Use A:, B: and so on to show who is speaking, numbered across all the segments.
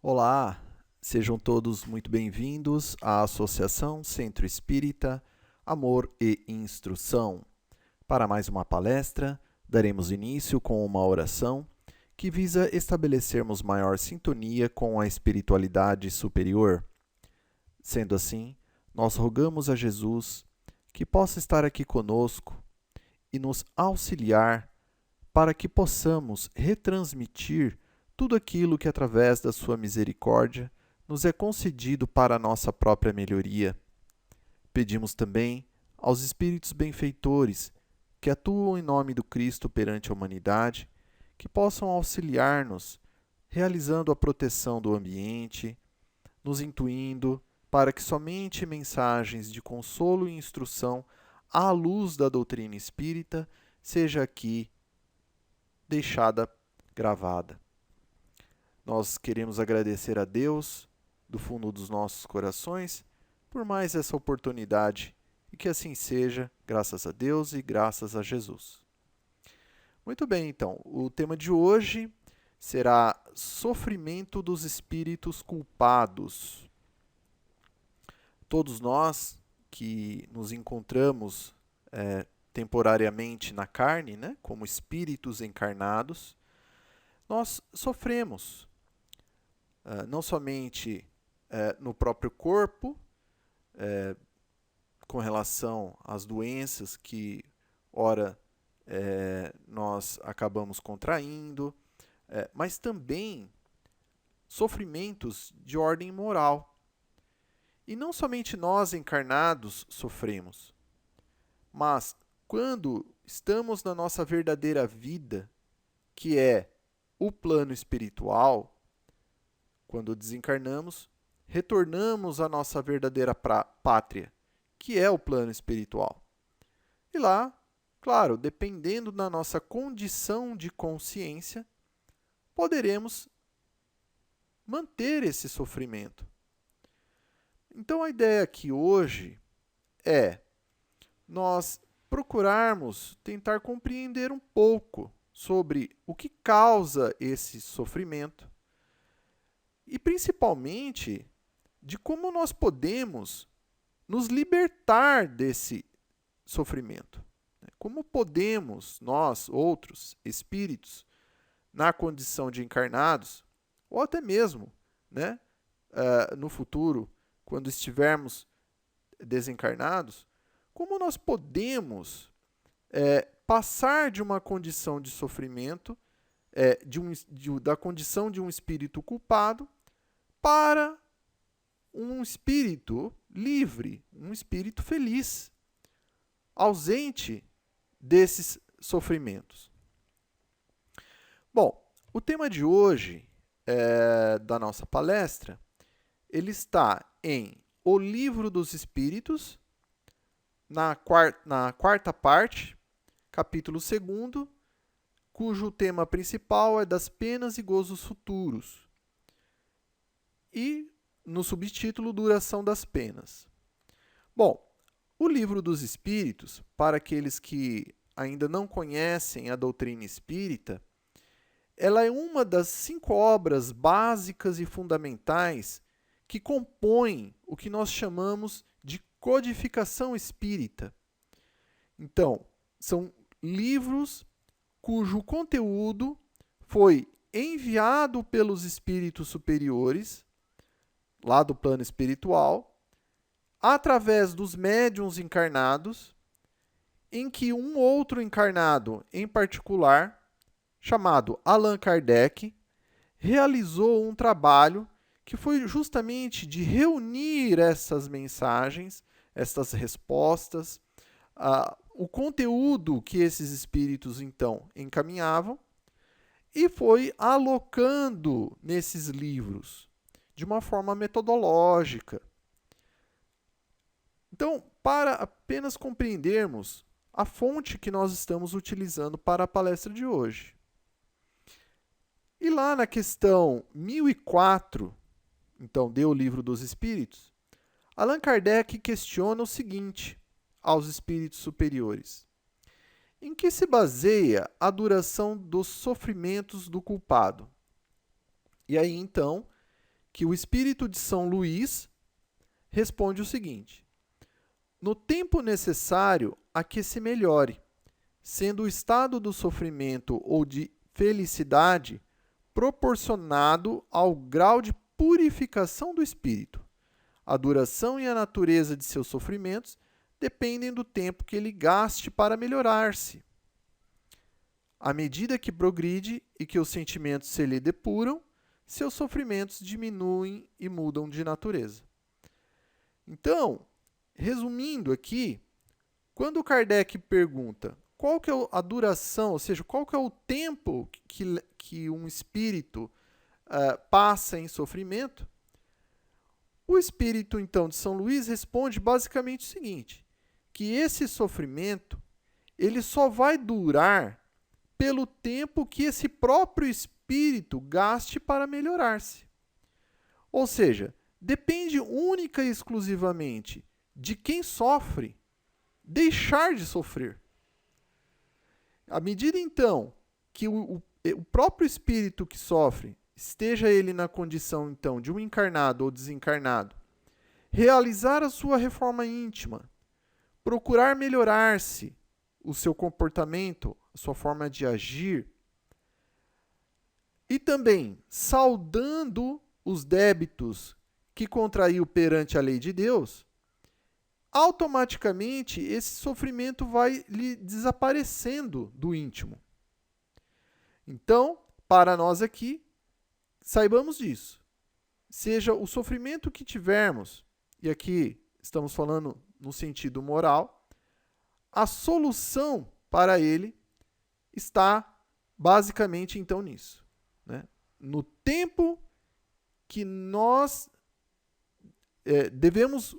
A: Olá, sejam todos muito bem-vindos à Associação Centro Espírita Amor e Instrução. Para mais uma palestra, daremos início com uma oração que visa estabelecermos maior sintonia com a espiritualidade superior. Sendo assim, nós rogamos a Jesus que possa estar aqui conosco e nos auxiliar para que possamos retransmitir tudo aquilo que, através da sua misericórdia, nos é concedido para a nossa própria melhoria. Pedimos também aos espíritos benfeitores que atuam em nome do Cristo perante a humanidade, que possam auxiliar-nos, realizando a proteção do ambiente, nos intuindo para que somente mensagens de consolo e instrução à luz da doutrina espírita seja aqui deixada gravada. Nós queremos agradecer a Deus, do fundo dos nossos corações, por mais essa oportunidade e que assim seja, graças a Deus e graças a Jesus. Muito bem, então, o tema de hoje será sofrimento dos espíritos culpados. Todos nós que nos encontramos temporariamente na carne, né, como espíritos encarnados, nós sofremos não somente no próprio corpo, com relação às doenças que, ora, nós acabamos contraindo, mas também sofrimentos de ordem moral. E não somente nós encarnados sofremos, mas quando estamos na nossa verdadeira vida, que é o plano espiritual, quando desencarnamos, retornamos à nossa verdadeira pátria, que é o plano espiritual. E lá, claro, dependendo da nossa condição de consciência, poderemos manter esse sofrimento. Então a ideia aqui hoje é nós procurarmos tentar compreender um pouco sobre o que causa esse sofrimento, e principalmente de como nós podemos nos libertar desse sofrimento. Como podemos nós, outros espíritos, na condição de encarnados, ou até mesmo no futuro, quando estivermos desencarnados, como nós podemos passar de uma condição de sofrimento, da condição de um espírito culpado, para um espírito livre, um espírito feliz, ausente desses sofrimentos. Bom, o tema de hoje da nossa palestra, ele está em O Livro dos Espíritos, na quarta parte, capítulo 2º, cujo tema principal é das penas e gozos futuros. E no subtítulo, Duração das Penas. Bom, o Livro dos Espíritos, para aqueles que ainda não conhecem a doutrina espírita, ela é uma das 5 obras básicas e fundamentais que compõem o que nós chamamos de codificação espírita. Então, são livros cujo conteúdo foi enviado pelos espíritos superiores, lá do plano espiritual, através dos médiuns encarnados, em que um outro encarnado em particular, chamado Allan Kardec, realizou um trabalho que foi justamente de reunir essas mensagens, essas respostas, o conteúdo que esses espíritos então encaminhavam, e foi alocando nesses livros de uma forma metodológica. Então, para apenas compreendermos a fonte que nós estamos utilizando para a palestra de hoje. E lá na questão 1004, então, de O Livro dos Espíritos, Allan Kardec questiona o seguinte aos espíritos superiores: em que se baseia a duração dos sofrimentos do culpado? E aí, então, que o espírito de São Luís responde o seguinte: no tempo necessário a que se melhore, sendo o estado do sofrimento ou de felicidade proporcionado ao grau de purificação do espírito. A duração e a natureza de seus sofrimentos dependem do tempo que ele gaste para melhorar-se. À medida que progride e que os sentimentos se lhe depuram, seus sofrimentos diminuem e mudam de natureza. Então, resumindo aqui, quando Kardec pergunta qual que é a duração, ou seja, qual que é o tempo que um espírito passa em sofrimento, o espírito, então, de São Luís responde basicamente o seguinte, que esse sofrimento ele só vai durar pelo tempo que esse próprio espírito gaste para melhorar-se. Ou seja, depende única e exclusivamente de quem sofre deixar de sofrer. À medida, então, que o próprio espírito que sofre, esteja ele na condição, então, de um encarnado ou desencarnado, realizar a sua reforma íntima, procurar melhorar-se, o seu comportamento, a sua forma de agir, e também saudando os débitos que contraiu perante a lei de Deus, automaticamente esse sofrimento vai lhe desaparecendo do íntimo. Então, para nós aqui, saibamos disso. Seja o sofrimento que tivermos, e aqui estamos falando no sentido moral, a solução para ele está basicamente então nisso, né? No tempo que nós devemos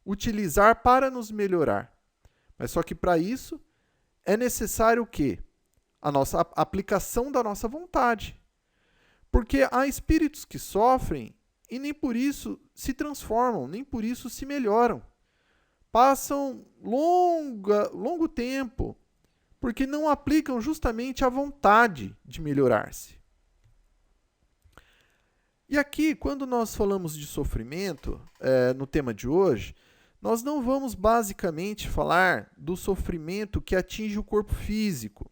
A: utilizar para nos melhorar. Mas só que para isso é necessário o quê? A nossa aplicação da nossa vontade. Porque há espíritos que sofrem e nem por isso se transformam, nem por isso se melhoram. Passam longo tempo porque não aplicam justamente a vontade de melhorar-se. E aqui, quando nós falamos de sofrimento, no tema de hoje, nós não vamos basicamente falar do sofrimento que atinge o corpo físico.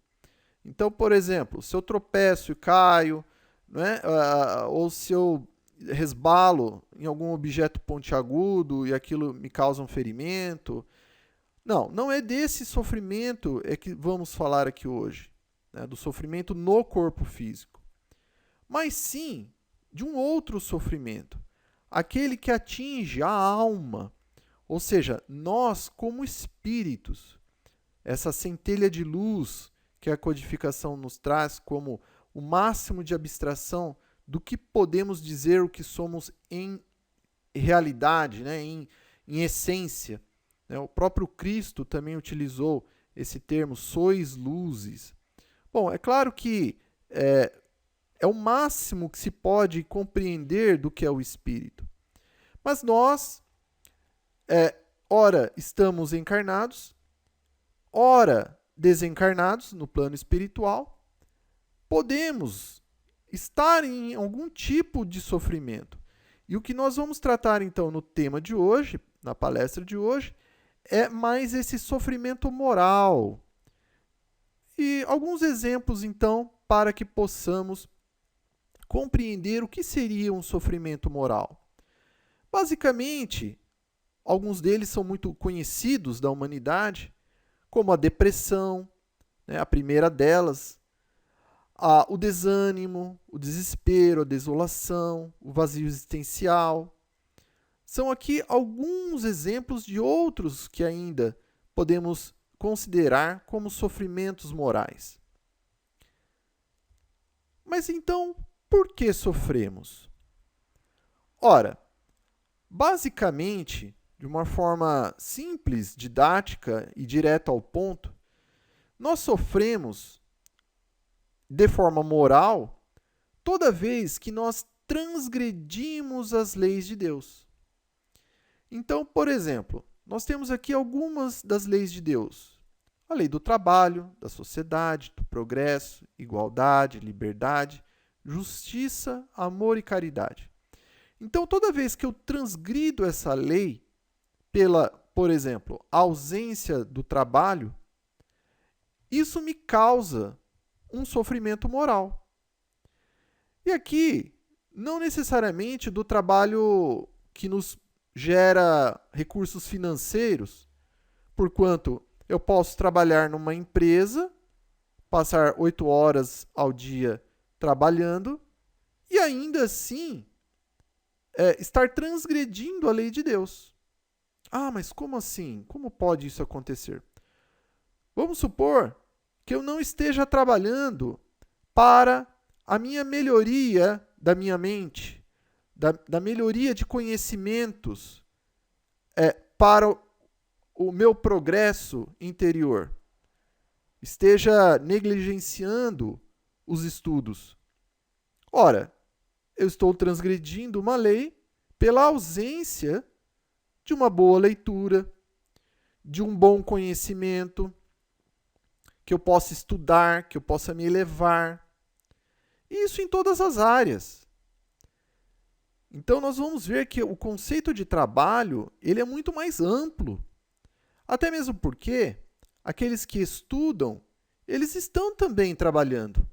A: Então, por exemplo, se eu tropeço e caio, né, ou se eu resbalo em algum objeto pontiagudo e aquilo me causa um ferimento. Não é desse sofrimento que vamos falar aqui hoje, né, do sofrimento no corpo físico. Mas sim de um outro sofrimento, aquele que atinge a alma, ou seja, nós como espíritos, essa centelha de luz que a codificação nos traz como o máximo de abstração do que podemos dizer o que somos em realidade, né, em essência. Né? O próprio Cristo também utilizou esse termo, sois luzes. Bom, é claro que é o máximo que se pode compreender do que é o Espírito. Mas nós, ora estamos encarnados, ora desencarnados no plano espiritual, podemos estar em algum tipo de sofrimento. E o que nós vamos tratar então no tema de hoje, na palestra de hoje, é mais esse sofrimento moral. E alguns exemplos então para que possamos compreender o que seria um sofrimento moral. Basicamente, alguns deles são muito conhecidos da humanidade, como a depressão, né, a primeira delas, o desânimo, o desespero, a desolação, o vazio existencial. São aqui alguns exemplos de outros que ainda podemos considerar como sofrimentos morais. Mas então, por que sofremos? Ora, basicamente, de uma forma simples, didática e direta ao ponto, nós sofremos de forma moral toda vez que nós transgredimos as leis de Deus. Então, por exemplo, nós temos aqui algumas das leis de Deus. A lei do trabalho, da sociedade, do progresso, igualdade, liberdade, justiça, amor e caridade. Então, toda vez que eu transgrido essa lei pela, por exemplo, ausência do trabalho, isso me causa um sofrimento moral. E aqui, não necessariamente do trabalho que nos gera recursos financeiros, porquanto eu posso trabalhar numa empresa, passar 8 horas ao dia trabalhando e ainda assim estar transgredindo a lei de Deus. Ah, mas como assim? Como pode isso acontecer? Vamos supor que eu não esteja trabalhando para a minha melhoria da minha mente, da melhoria de conhecimentos, para o meu progresso interior. Esteja negligenciando os estudos. Ora, eu estou transgredindo uma lei pela ausência de uma boa leitura, de um bom conhecimento, que eu possa estudar, que eu possa me elevar. Isso em todas as áreas. Então nós vamos ver que o conceito de trabalho, ele é muito mais amplo. Até mesmo porque aqueles que estudam, eles estão também trabalhando.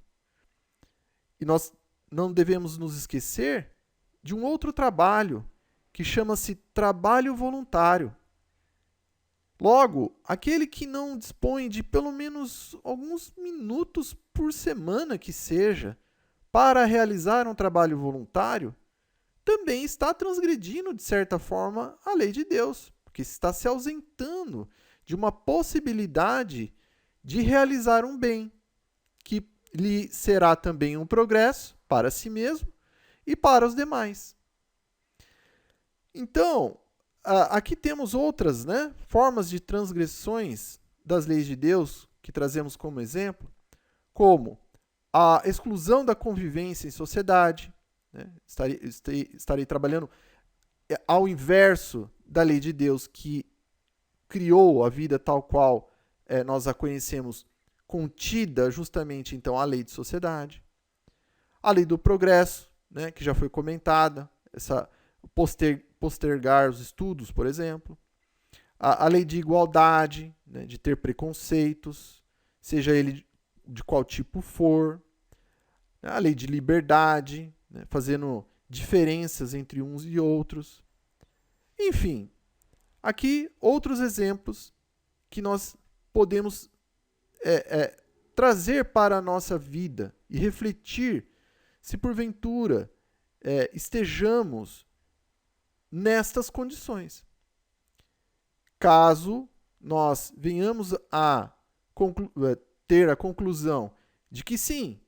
A: E nós não devemos nos esquecer de um outro trabalho, que chama-se trabalho voluntário. Logo, aquele que não dispõe de pelo menos alguns minutos por semana que seja para realizar um trabalho voluntário, também está transgredindo, de certa forma, a lei de Deus, porque está se ausentando de uma possibilidade de realizar um bem, que lhe será também um progresso para si mesmo e para os demais. Então, aqui temos outras formas de transgressões das leis de Deus que trazemos como exemplo, como a exclusão da convivência em sociedade. Estarei trabalhando ao inverso da lei de Deus, que criou a vida tal qual nós a conhecemos, contida justamente então a lei de sociedade. A lei do progresso, que já foi comentada, essa postergar os estudos, por exemplo. A lei de igualdade, de ter preconceitos, seja ele de qual tipo for. A lei de liberdade, fazendo diferenças entre uns e outros. Enfim, aqui outros exemplos que nós podemos trazer para a nossa vida e refletir se porventura estejamos nestas condições. Caso nós venhamos a ter a conclusão de que sim,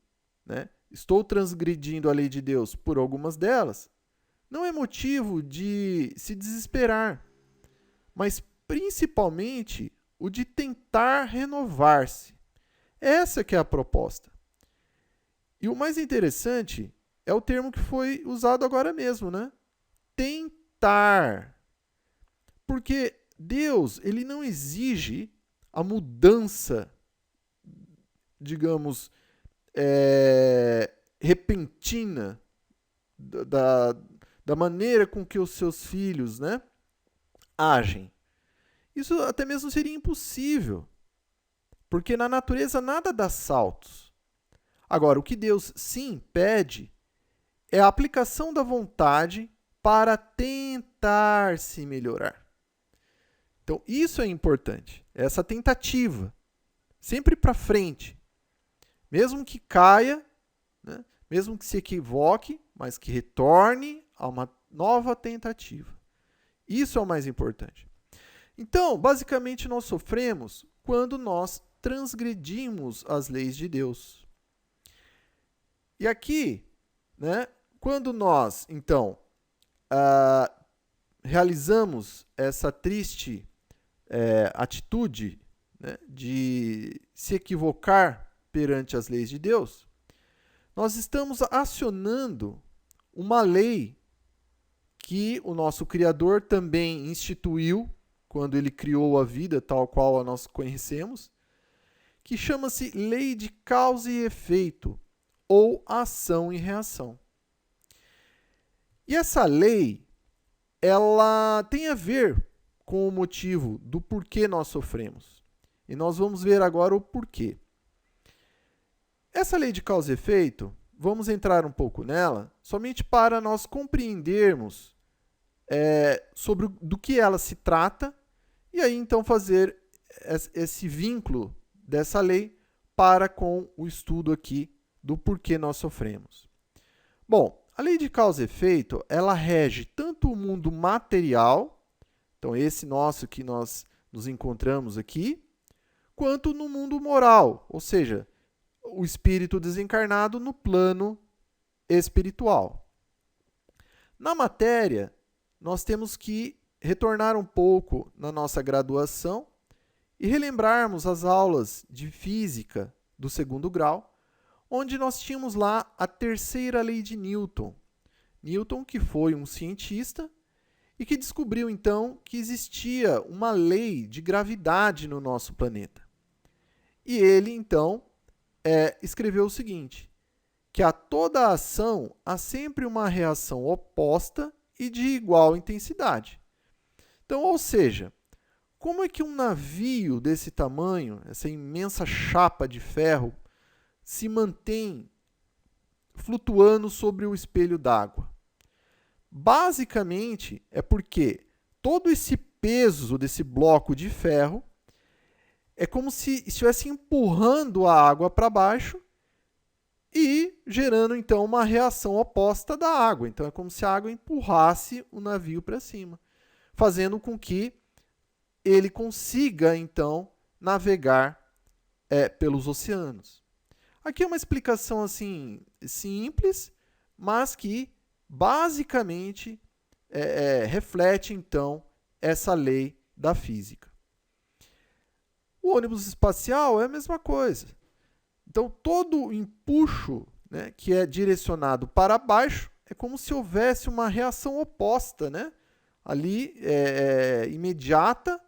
A: estou transgredindo a lei de Deus por algumas delas, não é motivo de se desesperar, mas principalmente o de tentar renovar-se. Essa que é a proposta. E o mais interessante é o termo que foi usado agora mesmo, tentar. Porque Deus, ele não exige a mudança, digamos, repentina da maneira com que os seus filhos agem. Isso até mesmo seria impossível, porque na natureza nada dá saltos. Agora, o que Deus sim pede é a aplicação da vontade para tentar se melhorar. Então, isso é importante, essa tentativa, sempre para frente. Mesmo que caia, mesmo que se equivoque, mas que retorne a uma nova tentativa. Isso é o mais importante. Então, basicamente, nós sofremos quando nós transgredimos as leis de Deus. E aqui, quando nós, então, realizamos essa triste atitude de se equivocar perante as leis de Deus, nós estamos acionando uma lei que o nosso Criador também instituiu quando ele criou a vida tal qual a nós conhecemos, que chama-se lei de causa e efeito, ou ação e reação. E essa lei, ela tem a ver com o motivo do porquê nós sofremos. E nós vamos ver agora o porquê. Essa lei de causa e efeito, vamos entrar um pouco nela, somente para nós compreendermos sobre do que ela se trata, e aí então fazer esse vínculo dessa lei para com o estudo aqui do porquê nós sofremos. Bom, a lei de causa e efeito, ela rege tanto o mundo material, então esse nosso que nós nos encontramos aqui, quanto no mundo moral, ou seja, o espírito desencarnado no plano espiritual. Na matéria, nós temos que retornar um pouco na nossa graduação e relembrarmos as aulas de física do 2º grau, onde nós tínhamos lá a terceira lei de Newton. Newton, que foi um cientista e que descobriu então que existia uma lei de gravidade no nosso planeta. E ele então escreveu o seguinte, que a toda ação há sempre uma reação oposta e de igual intensidade. Então, ou seja, como é que um navio desse tamanho, essa imensa chapa de ferro, se mantém flutuando sobre o espelho d'água? Basicamente, é porque todo esse peso desse bloco de ferro é como se estivesse empurrando a água para baixo e gerando, então, uma reação oposta da água. Então, é como se a água empurrasse o navio para cima, fazendo com que ele consiga, então, navegar pelos oceanos. Aqui é uma explicação assim simples, mas que, basicamente, reflete, então, essa lei da física. O ônibus espacial é a mesma coisa. Então, todo o empuxo, né, que é direcionado para baixo é como se houvesse uma reação oposta, né, ali imediata,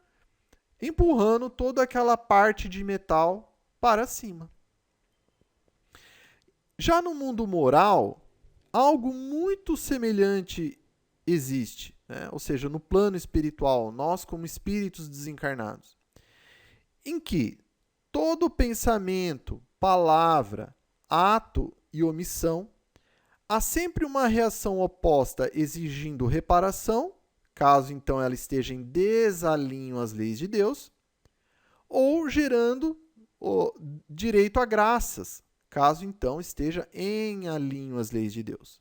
A: empurrando toda aquela parte de metal para cima. Já no mundo moral, algo muito semelhante existe, né? Ou seja, no plano espiritual, nós como espíritos desencarnados, em que todo pensamento, palavra, ato e omissão, há sempre uma reação oposta exigindo reparação, caso então ela esteja em desalinho às leis de Deus, ou gerando o direito a graças, caso então esteja em alinho às leis de Deus.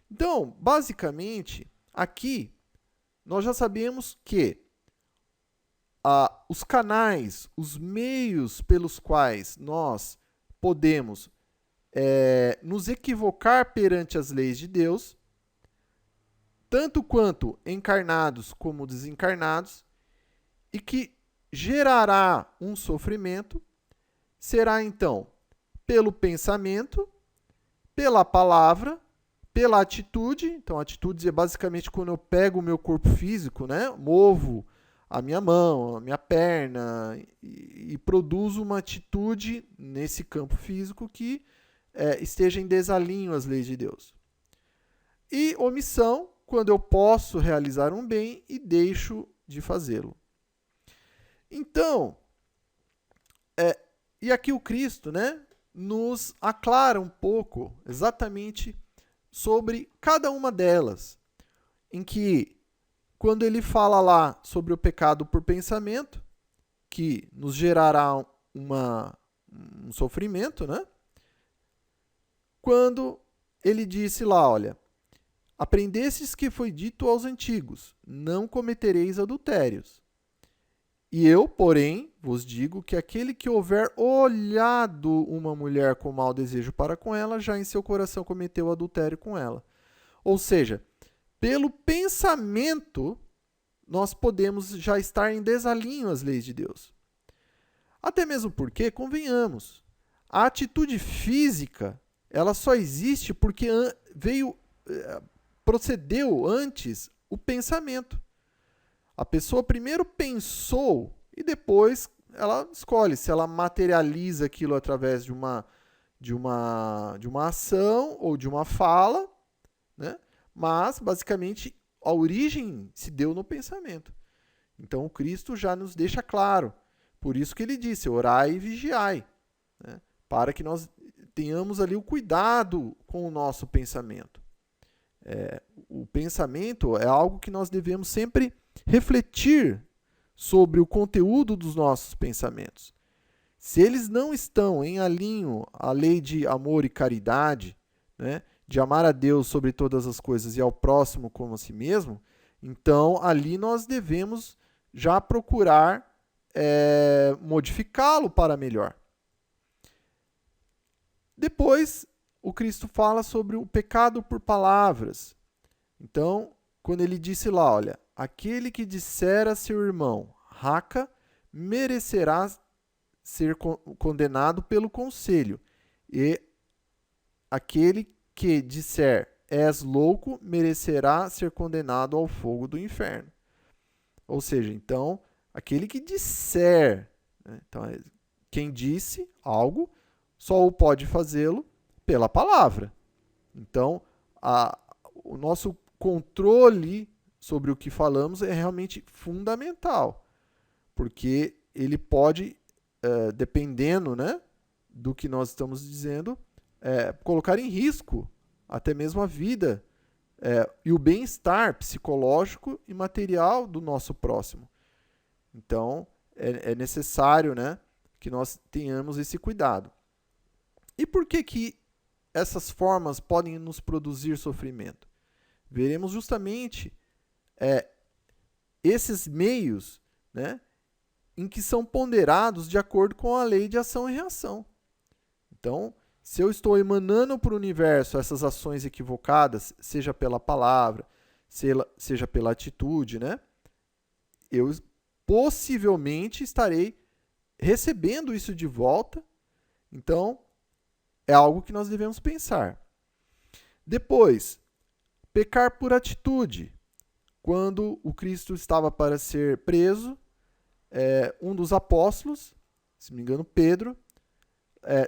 A: Então, basicamente, aqui nós já sabemos que os canais, os meios pelos quais nós podemos nos equivocar perante as leis de Deus, tanto quanto encarnados como desencarnados, e que gerará um sofrimento, será então pelo pensamento, pela palavra, pela atitude. Então, atitude é basicamente quando eu pego o meu corpo físico, né, movo a minha mão, a minha perna e produzo uma atitude nesse campo físico que esteja em desalinho às leis de Deus. E omissão, quando eu posso realizar um bem e deixo de fazê-lo. Então, e aqui o Cristo, né, nos aclara um pouco exatamente sobre cada uma delas, em que quando ele fala lá sobre o pecado por pensamento, que nos gerará um sofrimento, né? Quando ele disse lá, olha, aprendestes que foi dito aos antigos, não cometereis adultérios. E eu, porém, vos digo que aquele que houver olhado uma mulher com mau desejo para com ela, já em seu coração cometeu adultério com ela. Ou seja, pelo pensamento, nós podemos já estar em desalinho às leis de Deus. Até mesmo porque, convenhamos, a atitude física, ela só existe porque procedeu antes o pensamento. A pessoa primeiro pensou e depois ela escolhe se ela materializa aquilo através de uma ação ou de uma fala, né? mas basicamente a origem se deu no pensamento. Então o Cristo já nos deixa claro. Por isso que ele disse, orai e vigiai, né? Para que nós tenhamos ali o cuidado com o nosso pensamento. O pensamento é algo que nós devemos sempre refletir sobre o conteúdo dos nossos pensamentos. Se eles não estão em alinho à lei de amor e caridade, né, de amar a Deus sobre todas as coisas e ao próximo como a si mesmo, então ali nós devemos já procurar modificá-lo para melhor. Depois, o Cristo fala sobre o pecado por palavras. Então, quando ele disse lá, olha, aquele que disser a seu irmão, raca, merecerá ser condenado pelo conselho, e aquele que disser, és louco, merecerá ser condenado ao fogo do inferno. Ou seja, então, aquele que disser, né? Então, quem disse algo, só o pode fazê-lo pela palavra. Então, o nosso controle sobre o que falamos é realmente fundamental, porque ele pode, dependendo, né, do que nós estamos dizendo, colocar em risco até mesmo a vida e o bem-estar psicológico e material do nosso próximo. Então, é necessário, né, que nós tenhamos esse cuidado. E por que essas formas podem nos produzir sofrimento? Veremos justamente esses meios, né, em que são ponderados de acordo com a lei de ação e reação. Então, se eu estou emanando para o universo essas ações equivocadas, seja pela palavra, seja pela atitude, né, eu possivelmente estarei recebendo isso de volta. Então, é algo que nós devemos pensar. Depois, pecar por atitude. Quando o Cristo estava para ser preso, um dos apóstolos, se não me engano, Pedro,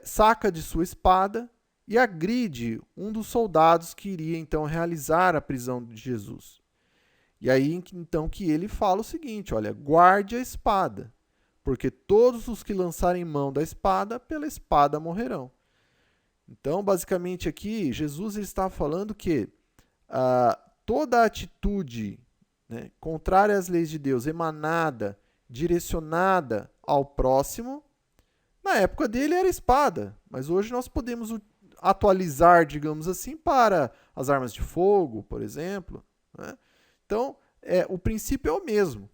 A: saca de sua espada e agride um dos soldados que iria então realizar a prisão de Jesus. E aí então que ele fala o seguinte, olha, guarde a espada, porque todos os que lançarem mão da espada, pela espada morrerão. Então, basicamente aqui, Jesus está falando que toda atitude, né, contrária às leis de Deus, emanada, direcionada ao próximo, na época dele era espada, mas hoje nós podemos atualizar, digamos assim, para as armas de fogo, por exemplo, né? Então, o princípio é o mesmo,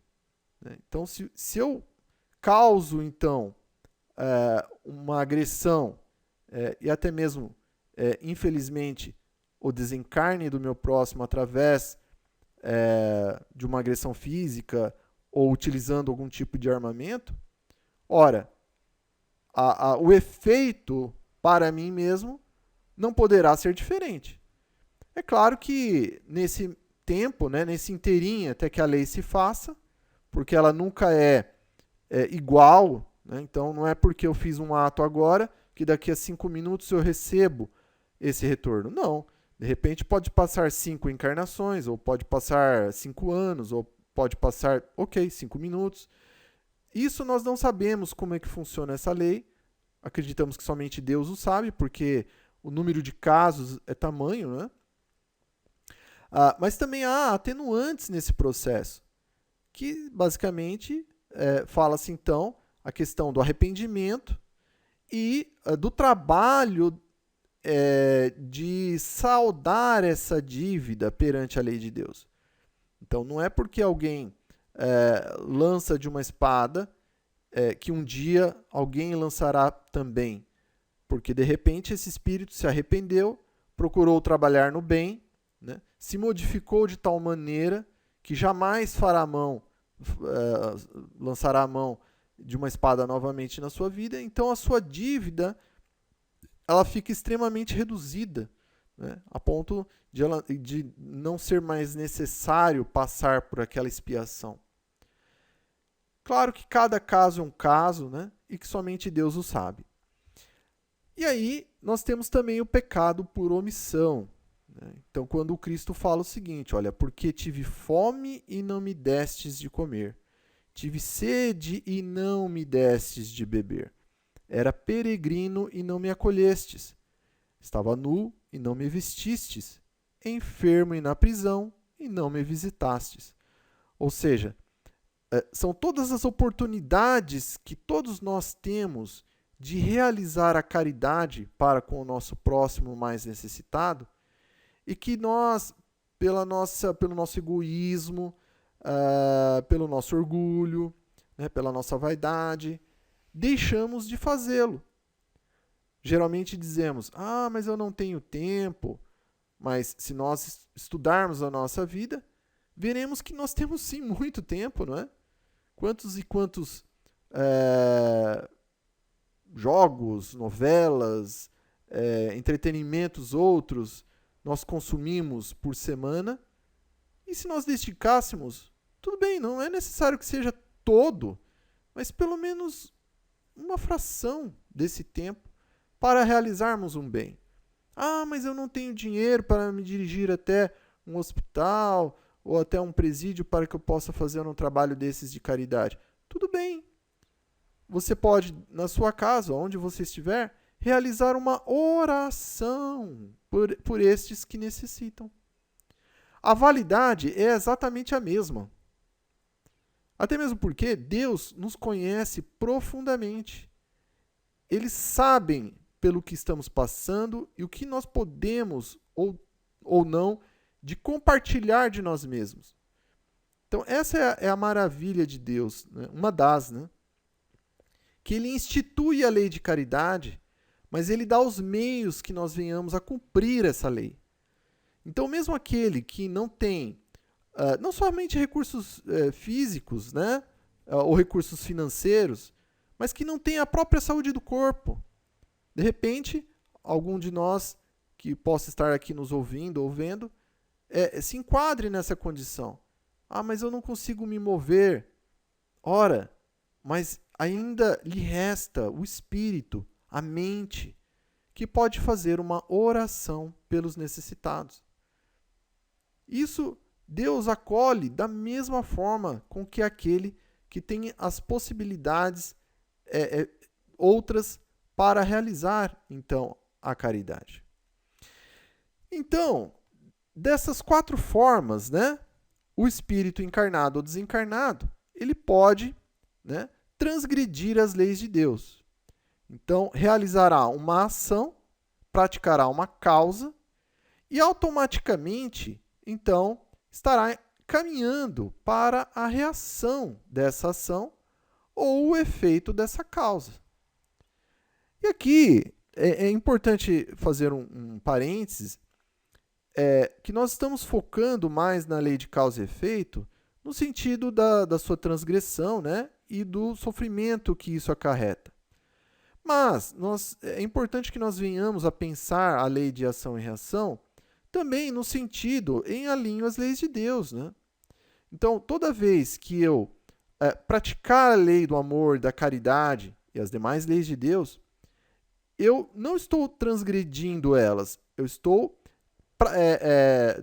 A: né? Então, se eu causo, então, uma agressão e até mesmo, infelizmente, o desencarne do meu próximo através de uma agressão física ou utilizando algum tipo de armamento, ora, o efeito para mim mesmo não poderá ser diferente. É claro que nesse tempo, né, nesse inteirinho até que a lei se faça, porque ela nunca é igual, né? Então não é porque eu fiz um ato agora que daqui a 5 minutos eu recebo esse retorno. Não. De repente pode passar 5 encarnações, ou pode passar 5 anos, ou pode passar, 5 minutos. Isso nós não sabemos como é que funciona essa lei. Acreditamos que somente Deus o sabe, porque o número de casos é tamanho, né? Mas também há atenuantes nesse processo, que basicamente fala-se então a questão do arrependimento e do trabalho de saldar essa dívida perante a lei de Deus. Então não é porque alguém lança de uma espada que um dia alguém lançará também, porque de repente esse espírito se arrependeu, procurou trabalhar no bem, né, se modificou de tal maneira que jamais lançará a mão de uma espada novamente na sua vida, então a sua dívida ela fica extremamente reduzida, né, a ponto de não ser mais necessário passar por aquela expiação. Claro que cada caso é um caso, né, e que somente Deus o sabe. E aí nós temos também o pecado por omissão. né? Então, quando o Cristo fala o seguinte, olha, porque tive fome e não me destes de comer, tive sede e não me destes de beber, era peregrino e não me acolhestes, estava nu e não me vestistes, enfermo e na prisão e não me visitastes. Ou seja, são todas as oportunidades que todos nós temos de realizar a caridade para com o nosso próximo mais necessitado e que nós, pelo nosso egoísmo, pelo nosso orgulho, né, pela nossa vaidade, deixamos de fazê-lo. Geralmente dizemos, mas eu não tenho tempo. Mas se nós estudarmos a nossa vida, veremos que nós temos sim muito tempo, não é? Quantos e quantos jogos, novelas, entretenimentos outros nós consumimos por semana. E se nós dedicássemos, tudo bem, não é necessário que seja todo, mas pelo menos uma fração desse tempo para realizarmos um bem. Mas eu não tenho dinheiro para me dirigir até um hospital ou até um presídio para que eu possa fazer um trabalho desses de caridade. Tudo bem. Você pode, na sua casa, onde você estiver, realizar uma oração por estes que necessitam. A validade é exatamente a mesma. Até mesmo porque Deus nos conhece profundamente. Eles sabem pelo que estamos passando e o que nós podemos ou não de compartilhar de nós mesmos. Então, essa é a maravilha de Deus, né? Uma das, né? Que Ele institui a lei de caridade, mas Ele dá os meios que nós venhamos a cumprir essa lei. Então, mesmo aquele que não tem, não somente recursos físicos, né? Ou recursos financeiros, mas que não tem a própria saúde do corpo. De repente, algum de nós que possa estar aqui nos ouvindo ou vendo, se enquadre nessa condição. Mas eu não consigo me mover. Ora, mas ainda lhe resta o espírito, a mente, que pode fazer uma oração pelos necessitados. Isso Deus acolhe da mesma forma com que aquele que tem as possibilidades outras para realizar, então, a caridade. Então, dessas 4 formas, né, o espírito encarnado ou desencarnado, ele pode, né, transgredir as leis de Deus. Então, realizará uma ação, praticará uma causa e automaticamente, então, estará caminhando para a reação dessa ação ou o efeito dessa causa. E aqui é importante fazer um parênteses, que nós estamos focando mais na lei de causa e efeito no sentido da sua transgressão, né, e do sofrimento que isso acarreta. Mas é importante que nós venhamos a pensar a lei de ação e reação também no sentido em alinho às leis de Deus, né? Então, toda vez que eu praticar a lei do amor, da caridade e as demais leis de Deus, eu não estou transgredindo elas, eu estou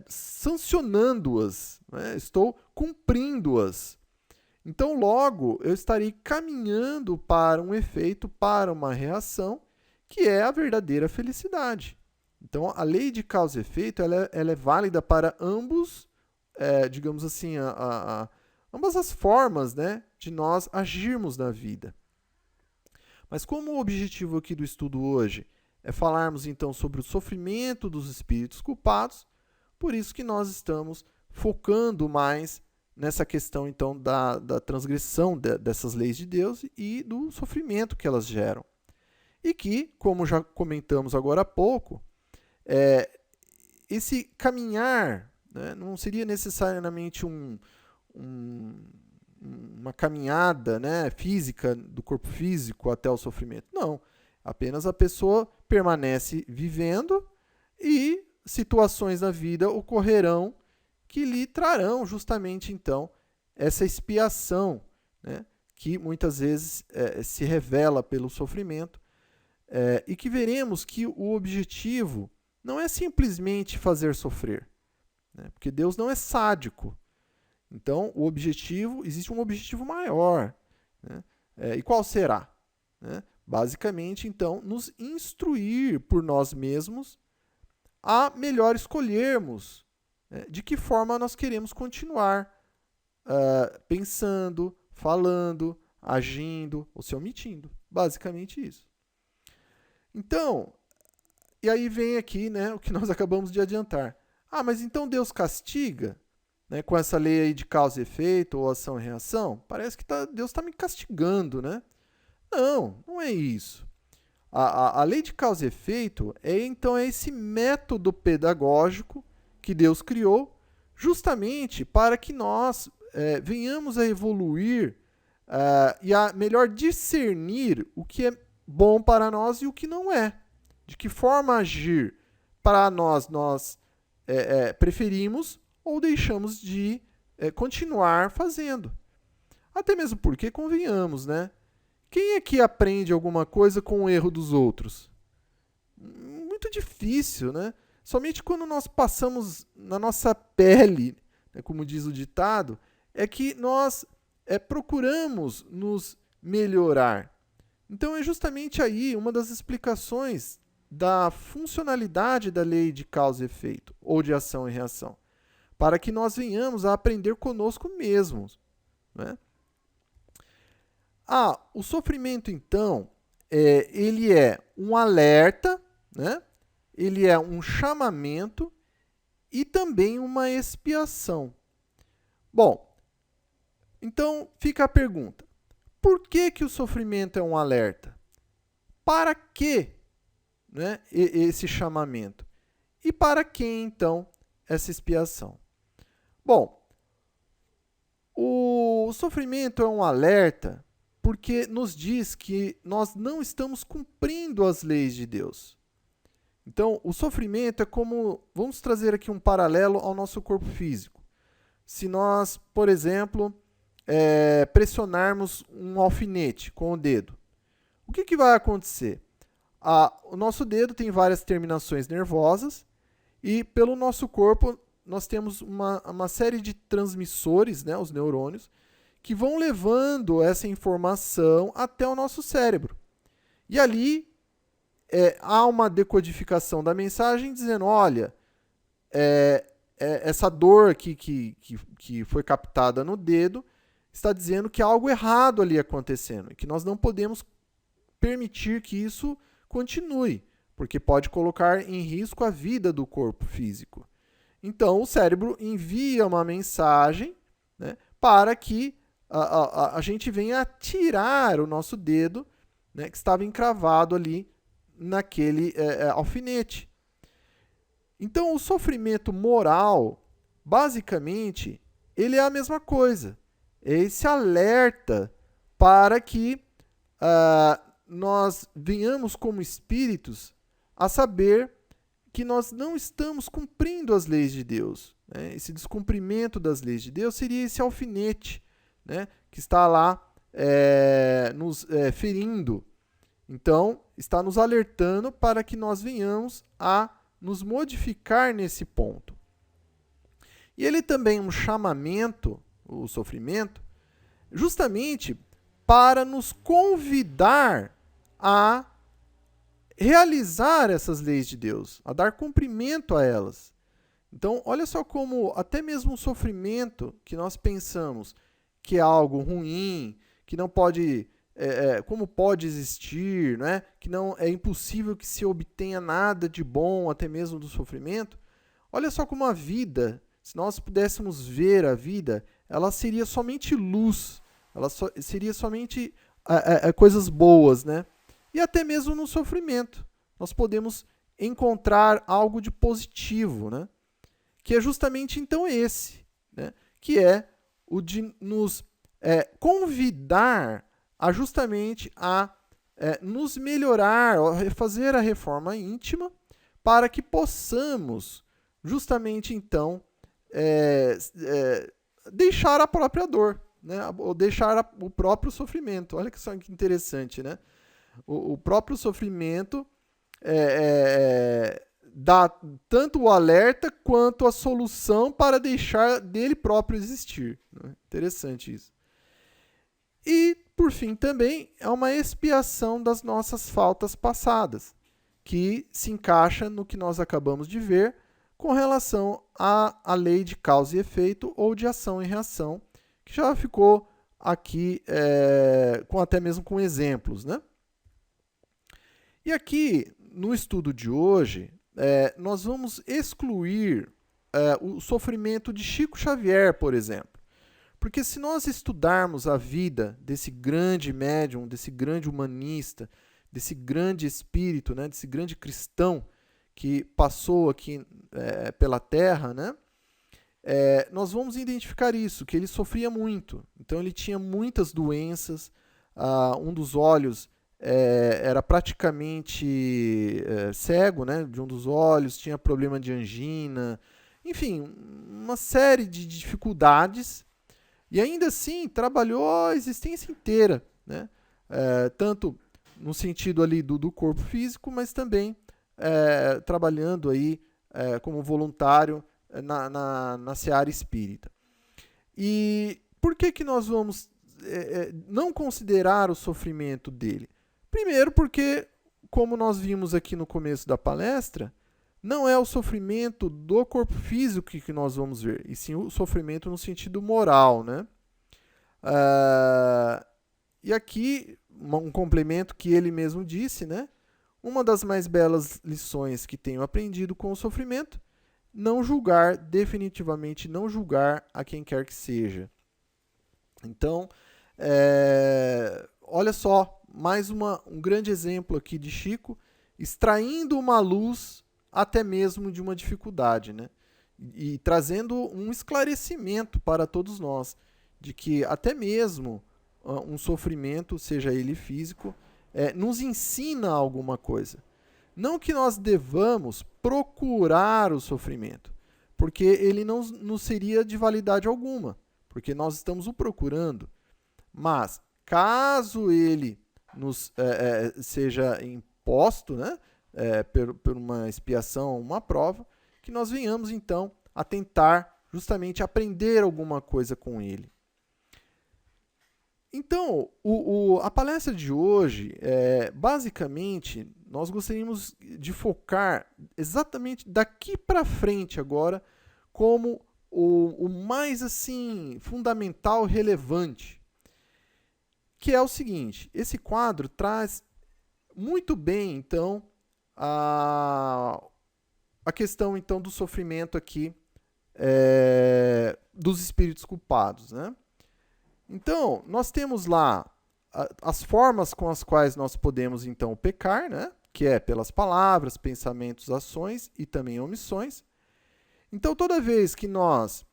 A: sancionando-as, né? Estou cumprindo-as. Então, logo, eu estarei caminhando para um efeito, para uma reação, que é a verdadeira felicidade. Então, a lei de causa e efeito ela é válida para ambos, digamos assim, ambas as formas, né, de nós agirmos na vida. Mas como o objetivo aqui do estudo hoje é falarmos então sobre o sofrimento dos espíritos culpados, por isso que nós estamos focando mais nessa questão então da transgressão dessas leis de Deus e do sofrimento que elas geram. E que, como já comentamos agora há pouco, esse caminhar, né, não seria necessariamente uma caminhada, né, física, do corpo físico até o sofrimento. Não, apenas a pessoa permanece vivendo e situações na vida ocorrerão que lhe trarão justamente, então, essa expiação, né, que muitas vezes se revela pelo sofrimento, e que veremos que o objetivo não é simplesmente fazer sofrer, né? Porque Deus não é sádico. Então, existe um objetivo maior, né? E qual será? Né? Basicamente, então, nos instruir por nós mesmos a melhor escolhermos, né, de que forma nós queremos continuar pensando, falando, agindo ou se omitindo. Basicamente isso. Então, e aí vem aqui, né, o que nós acabamos de adiantar. Mas então Deus castiga, né, com essa lei aí de causa e efeito ou ação e reação? Parece que Deus está me castigando, né? Não, não é isso. A lei de causa e efeito então é esse método pedagógico que Deus criou justamente para que nós venhamos a evoluir e a melhor discernir o que é bom para nós e o que não é. De que forma agir para nós preferimos ou deixamos de continuar fazendo. Até mesmo porque, convenhamos, né? Quem é que aprende alguma coisa com o erro dos outros? Muito difícil, né? Somente quando nós passamos na nossa pele, né, como diz o ditado, é que nós procuramos nos melhorar. Então é justamente aí uma das explicações da funcionalidade da lei de causa e efeito, ou de ação e reação, para que nós venhamos a aprender conosco mesmos, né? O sofrimento, então, ele é um alerta, né? Ele é um chamamento e também uma expiação. Bom, então fica a pergunta: por que o sofrimento é um alerta? Para que, né, esse chamamento? E para que, então, essa expiação? Bom, o sofrimento é um alerta porque nos diz que nós não estamos cumprindo as leis de Deus. Então, o sofrimento é como... Vamos trazer aqui um paralelo ao nosso corpo físico. Se nós, por exemplo, pressionarmos um alfinete com o dedo, o que vai acontecer? O nosso dedo tem várias terminações nervosas e pelo nosso corpo nós temos uma série de transmissores, né, os neurônios, que vão levando essa informação até o nosso cérebro. E ali há uma decodificação da mensagem dizendo, olha, essa dor aqui que foi captada no dedo está dizendo que há algo errado ali acontecendo e que nós não podemos permitir que isso continue, porque pode colocar em risco a vida do corpo físico. Então, o cérebro envia uma mensagem, né, para que a gente venha a tirar o nosso dedo, né, que estava encravado ali naquele alfinete. Então, o sofrimento moral, basicamente, ele é a mesma coisa. É esse alerta para que nós venhamos como espíritos a saber que nós não estamos cumprindo as leis de Deus, né? Esse descumprimento das leis de Deus seria esse alfinete, né, que está lá nos ferindo. Então, está nos alertando para que nós venhamos a nos modificar nesse ponto. E ele também é um chamamento, o sofrimento, justamente para nos convidar a realizar essas leis de Deus, a dar cumprimento a elas. Então, olha só como até mesmo o sofrimento que nós pensamos que é algo ruim, que não pode, como pode existir, né? Que não é impossível que se obtenha nada de bom, até mesmo do sofrimento. Olha só como a vida, se nós pudéssemos ver a vida, ela seria somente luz, ela seria somente coisas boas, né? E até mesmo no sofrimento, nós podemos encontrar algo de positivo, né? Que é justamente então esse, né? Que é o de nos convidar a justamente a nos melhorar, a fazer a reforma íntima, para que possamos justamente então deixar a própria dor, né? Ou deixar o próprio sofrimento. Olha que só que interessante, né? O próprio sofrimento dá tanto o alerta quanto a solução para deixar dele próprio existir. Interessante isso. E, por fim, também é uma expiação das nossas faltas passadas, que se encaixa no que nós acabamos de ver com relação à lei de causa e efeito ou de ação e reação, que já ficou aqui até mesmo com exemplos, né? E aqui, no estudo de hoje, nós vamos excluir o sofrimento de Chico Xavier, por exemplo. Porque se nós estudarmos a vida desse grande médium, desse grande humanista, desse grande espírito, né, desse grande cristão que passou aqui pela Terra, né, nós vamos identificar isso, que ele sofria muito. Então ele tinha muitas doenças, um dos olhos era praticamente cego, né, de um dos olhos, tinha problema de angina, enfim, uma série de dificuldades. E ainda assim, trabalhou a existência inteira, né? Tanto no sentido ali do corpo físico, mas também trabalhando aí como voluntário na seara espírita. E por que nós vamos não considerar o sofrimento dele? Primeiro porque, como nós vimos aqui no começo da palestra, não é o sofrimento do corpo físico que nós vamos ver, e sim o sofrimento no sentido moral, né? E aqui, um complemento que ele mesmo disse, né? Uma das mais belas lições que tenho aprendido com o sofrimento, não julgar, definitivamente não julgar a quem quer que seja. Então, olha só, mais um grande exemplo aqui de Chico, extraindo uma luz até mesmo de uma dificuldade, né? E trazendo um esclarecimento para todos nós, de que até mesmo um sofrimento, seja ele físico, nos ensina alguma coisa. Não que nós devamos procurar o sofrimento, porque ele não nos seria de validade alguma, porque nós estamos o procurando. Mas, caso ele nos seja imposto, né? Por uma expiação, uma prova, que nós venhamos então a tentar justamente aprender alguma coisa com ele. Então, a palestra de hoje, basicamente, nós gostaríamos de focar exatamente daqui para frente agora como o mais assim fundamental, relevante, que é o seguinte: esse quadro traz muito bem, então, a questão então do sofrimento aqui dos espíritos culpados, né? Então, nós temos lá as formas com as quais nós podemos então pecar, né? Que é pelas palavras, pensamentos, ações e também omissões. Então, toda vez que nós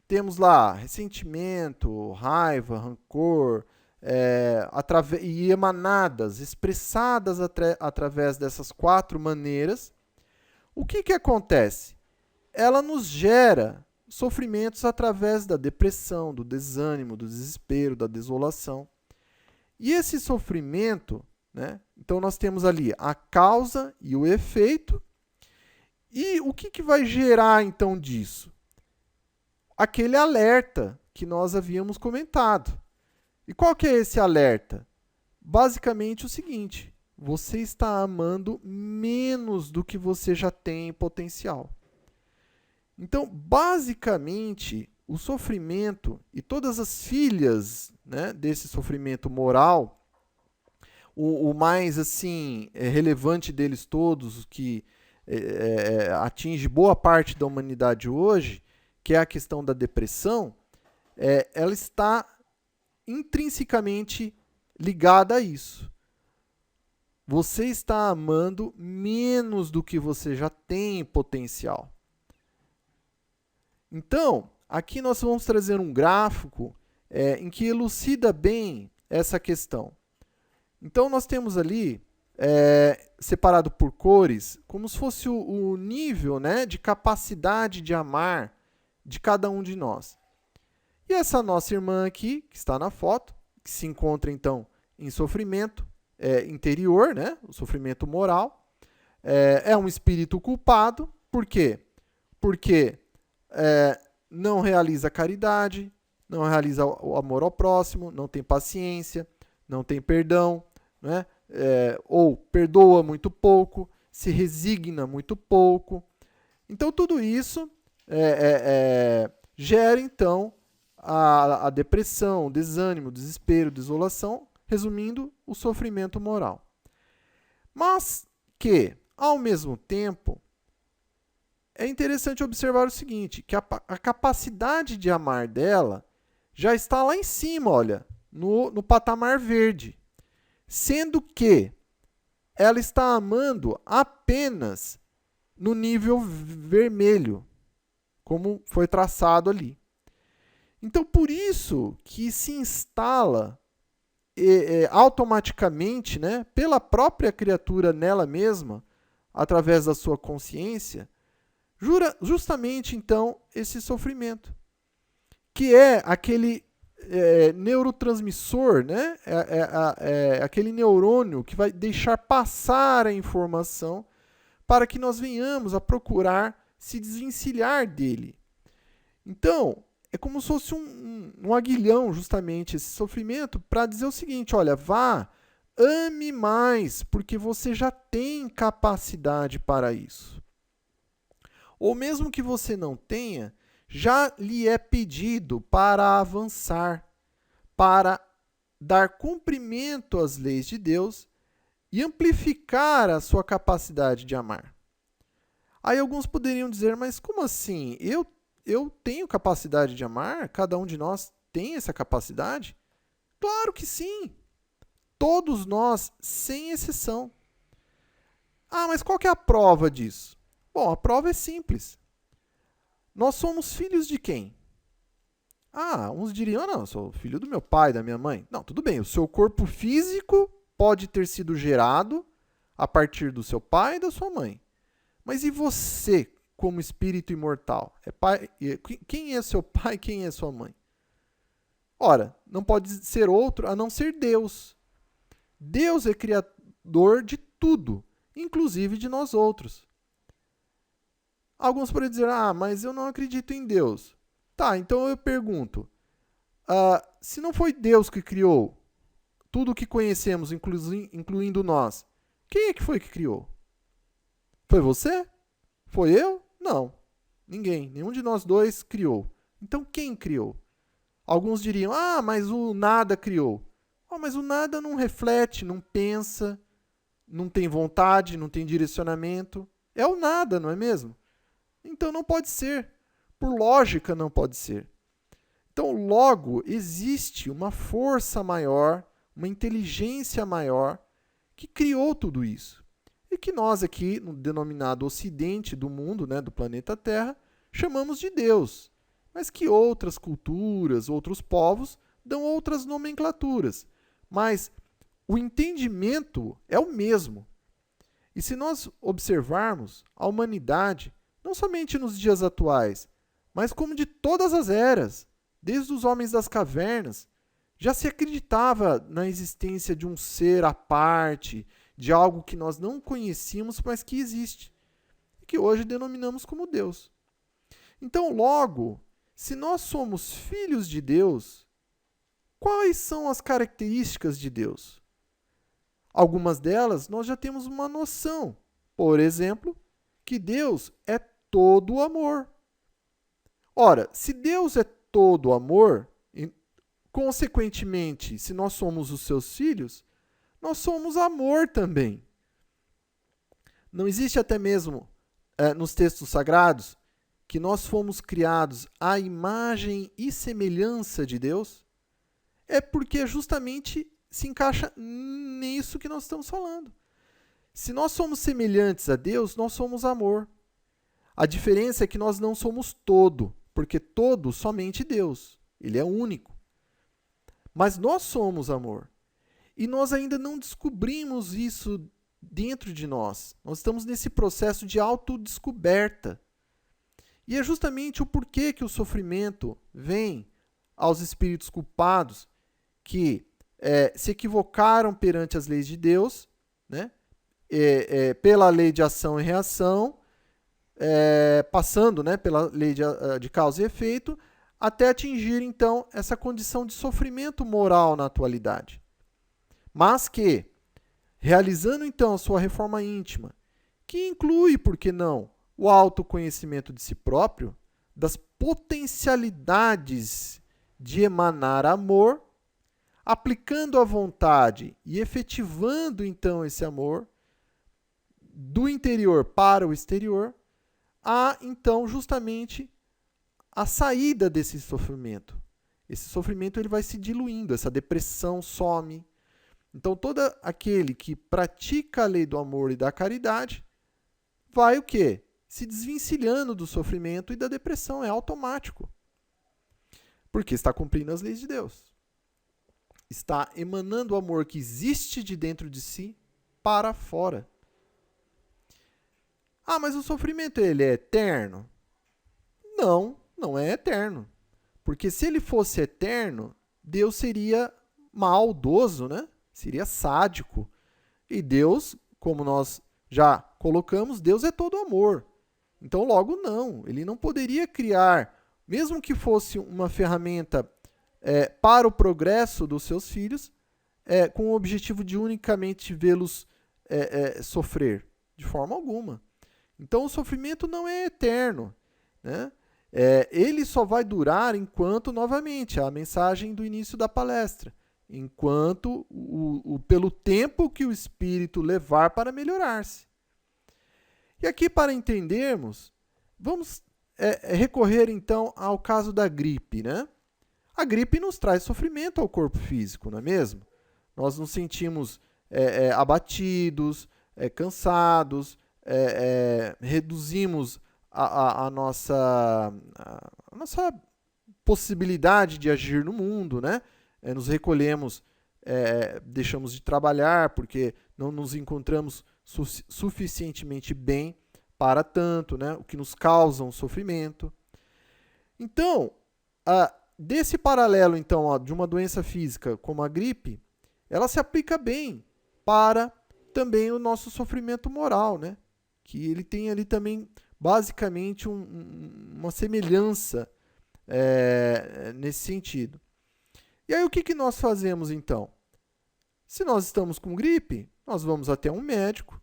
A: temos lá ressentimento, raiva, rancor, e emanadas, expressadas através dessas 4 maneiras, o que acontece? Ela nos gera sofrimentos através da depressão, do desânimo, do desespero, da desolação. E esse sofrimento, né, então nós temos ali a causa e o efeito. E o que vai gerar então disso? Aquele alerta que nós havíamos comentado. E qual que é esse alerta? Basicamente o seguinte: você está amando menos do que você já tem em potencial. Então, basicamente, o sofrimento e todas as filhas, né, desse sofrimento moral, o mais assim relevante deles todos, que atinge boa parte da humanidade hoje, que é a questão da depressão, ela está intrinsecamente ligada a isso. Você está amando menos do que você já tem em potencial. Então, aqui nós vamos trazer um gráfico em que elucida bem essa questão. Então, nós temos ali, separado por cores, como se fosse o nível, né, de capacidade de amar de cada um de nós. E essa nossa irmã aqui, que está na foto, que se encontra, então, em sofrimento interior, né, o sofrimento moral, é um espírito culpado. Por quê? Porque não realiza caridade, não realiza o amor ao próximo, não tem paciência, não tem perdão, né? Ou perdoa muito pouco, se resigna muito pouco. Então, tudo isso gera, então, a depressão, o desânimo, o desespero, a desolação, resumindo, o sofrimento moral. Mas que, ao mesmo tempo, é interessante observar o seguinte, que a capacidade de amar dela já está lá em cima, olha, no patamar verde. Sendo que ela está amando apenas no nível vermelho, como foi traçado ali. Então, por isso que se instala automaticamente, né, pela própria criatura nela mesma, através da sua consciência, justamente, então, esse sofrimento, que é aquele neurotransmissor, né? Aquele neurônio que vai deixar passar a informação para que nós venhamos a procurar se desvencilhar dele. Então, é como se fosse um aguilhão, justamente, esse sofrimento, para dizer o seguinte, olha, vá, ame mais, porque você já tem capacidade para isso. Ou mesmo que você não tenha, já lhe é pedido para avançar, para dar cumprimento às leis de Deus e amplificar a sua capacidade de amar. Aí alguns poderiam dizer, mas como assim? Eu tenho capacidade de amar? Cada um de nós tem essa capacidade? Claro que sim! Todos nós, sem exceção. Ah, mas qual que é a prova disso? Bom, a prova é simples. Nós somos filhos de quem? Ah, uns diriam, não, eu sou filho do meu pai, da minha mãe. Não, tudo bem, o seu corpo físico pode ter sido gerado a partir do seu pai e da sua mãe. Mas e você, como espírito imortal? Quem é seu pai, quem é sua mãe? Ora, não pode ser outro a não ser Deus. Deus é criador de tudo, inclusive de nós outros. Alguns podem dizer, mas eu não acredito em Deus. Tá, então eu pergunto, se não foi Deus que criou tudo o que conhecemos, incluindo nós, quem é que foi que criou? Foi você? Foi eu? Não. Ninguém. Nenhum de nós dois criou. Então quem criou? Alguns diriam, mas o nada criou. Mas o nada não reflete, não pensa, não tem vontade, não tem direcionamento. É o nada, não é mesmo? Então não pode ser. Por lógica, não pode ser. Então, logo, existe uma força maior, uma inteligência maior que criou tudo isso. E que nós aqui, no denominado ocidente do mundo, né, do planeta Terra, chamamos de Deus. Mas que outras culturas, outros povos, dão outras nomenclaturas. Mas o entendimento é o mesmo. E se nós observarmos a humanidade, não somente nos dias atuais, mas como de todas as eras, desde os homens das cavernas, já se acreditava na existência de um ser à parte, de algo que nós não conhecíamos, mas que existe, e que hoje denominamos como Deus. Então, logo, se nós somos filhos de Deus, quais são as características de Deus? Algumas delas nós já temos uma noção. Por exemplo, que Deus é todo amor. Ora, se Deus é todo amor, consequentemente, se nós somos os seus filhos, nós somos amor também. Não existe até mesmo nos textos sagrados que nós fomos criados à imagem e semelhança de Deus? É porque justamente se encaixa nisso que nós estamos falando. Se nós somos semelhantes a Deus, nós somos amor. A diferença é que nós não somos todo, porque todo somente Deus. Ele é único. Mas nós somos amor. E nós ainda não descobrimos isso dentro de nós. Nós estamos nesse processo de autodescoberta. E é justamente o porquê que o sofrimento vem aos espíritos culpados que se equivocaram perante as leis de Deus, né? pela lei de ação e reação, passando, né, pela lei de causa e efeito, até atingir, então, essa condição de sofrimento moral na atualidade. Mas que, realizando, então, a sua reforma íntima, que inclui, por que não, o autoconhecimento de si próprio, das potencialidades de emanar amor, aplicando a vontade e efetivando, então, esse amor do interior para o exterior, há, então, justamente a saída desse sofrimento. Esse sofrimento ele vai se diluindo, essa depressão some. Então, todo aquele que pratica a lei do amor e da caridade vai o quê? Se desvencilhando do sofrimento e da depressão, é automático. Porque está cumprindo as leis de Deus. Está emanando o amor que existe de dentro de si para fora. Ah, mas o sofrimento ele é eterno? Não, não é eterno. Porque se ele fosse eterno, Deus seria maldoso, né? Seria sádico. E Deus, como nós já colocamos, Deus é todo amor. Então, logo não. Ele não poderia criar, mesmo que fosse uma ferramenta para o progresso dos seus filhos, com o objetivo de unicamente vê-los sofrer. De forma alguma. Então, o sofrimento não é eterno, né? Ele só vai durar enquanto, novamente, a mensagem do início da palestra, enquanto pelo tempo que o espírito levar para melhorar-se. E aqui, para entendermos, vamos recorrer então ao caso da gripe, né? A gripe nos traz sofrimento ao corpo físico, não é mesmo? Nós nos sentimos abatidos, cansados, reduzimos a nossa possibilidade de agir no mundo, né? Nos recolhemos, deixamos de trabalhar porque não nos encontramos suficientemente bem para tanto, né? O que nos causa um sofrimento. Então, desse paralelo então, de uma doença física como a gripe, ela se aplica bem para também o nosso sofrimento moral, né? Que ele tem ali também basicamente uma semelhança nesse sentido. E aí o que nós fazemos então? Se nós estamos com gripe, nós vamos até um médico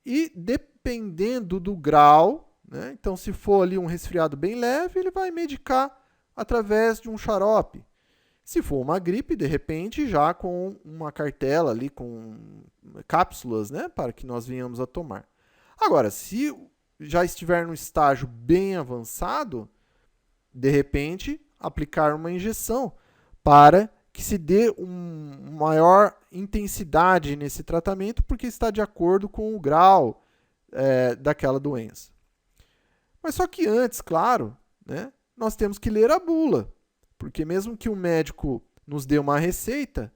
A: e dependendo do grau, né, então se for ali um resfriado bem leve, ele vai medicar através de um xarope. Se for uma gripe, de repente, já com uma cartela ali, com cápsulas, né, para que nós venhamos a tomar. Agora, se já estiver no estágio bem avançado, de repente, aplicar uma injeção para que se dê uma maior intensidade nesse tratamento, porque está de acordo com o grau daquela doença. Mas só que antes, claro, né, nós temos que ler a bula, porque mesmo que o médico nos dê uma receita,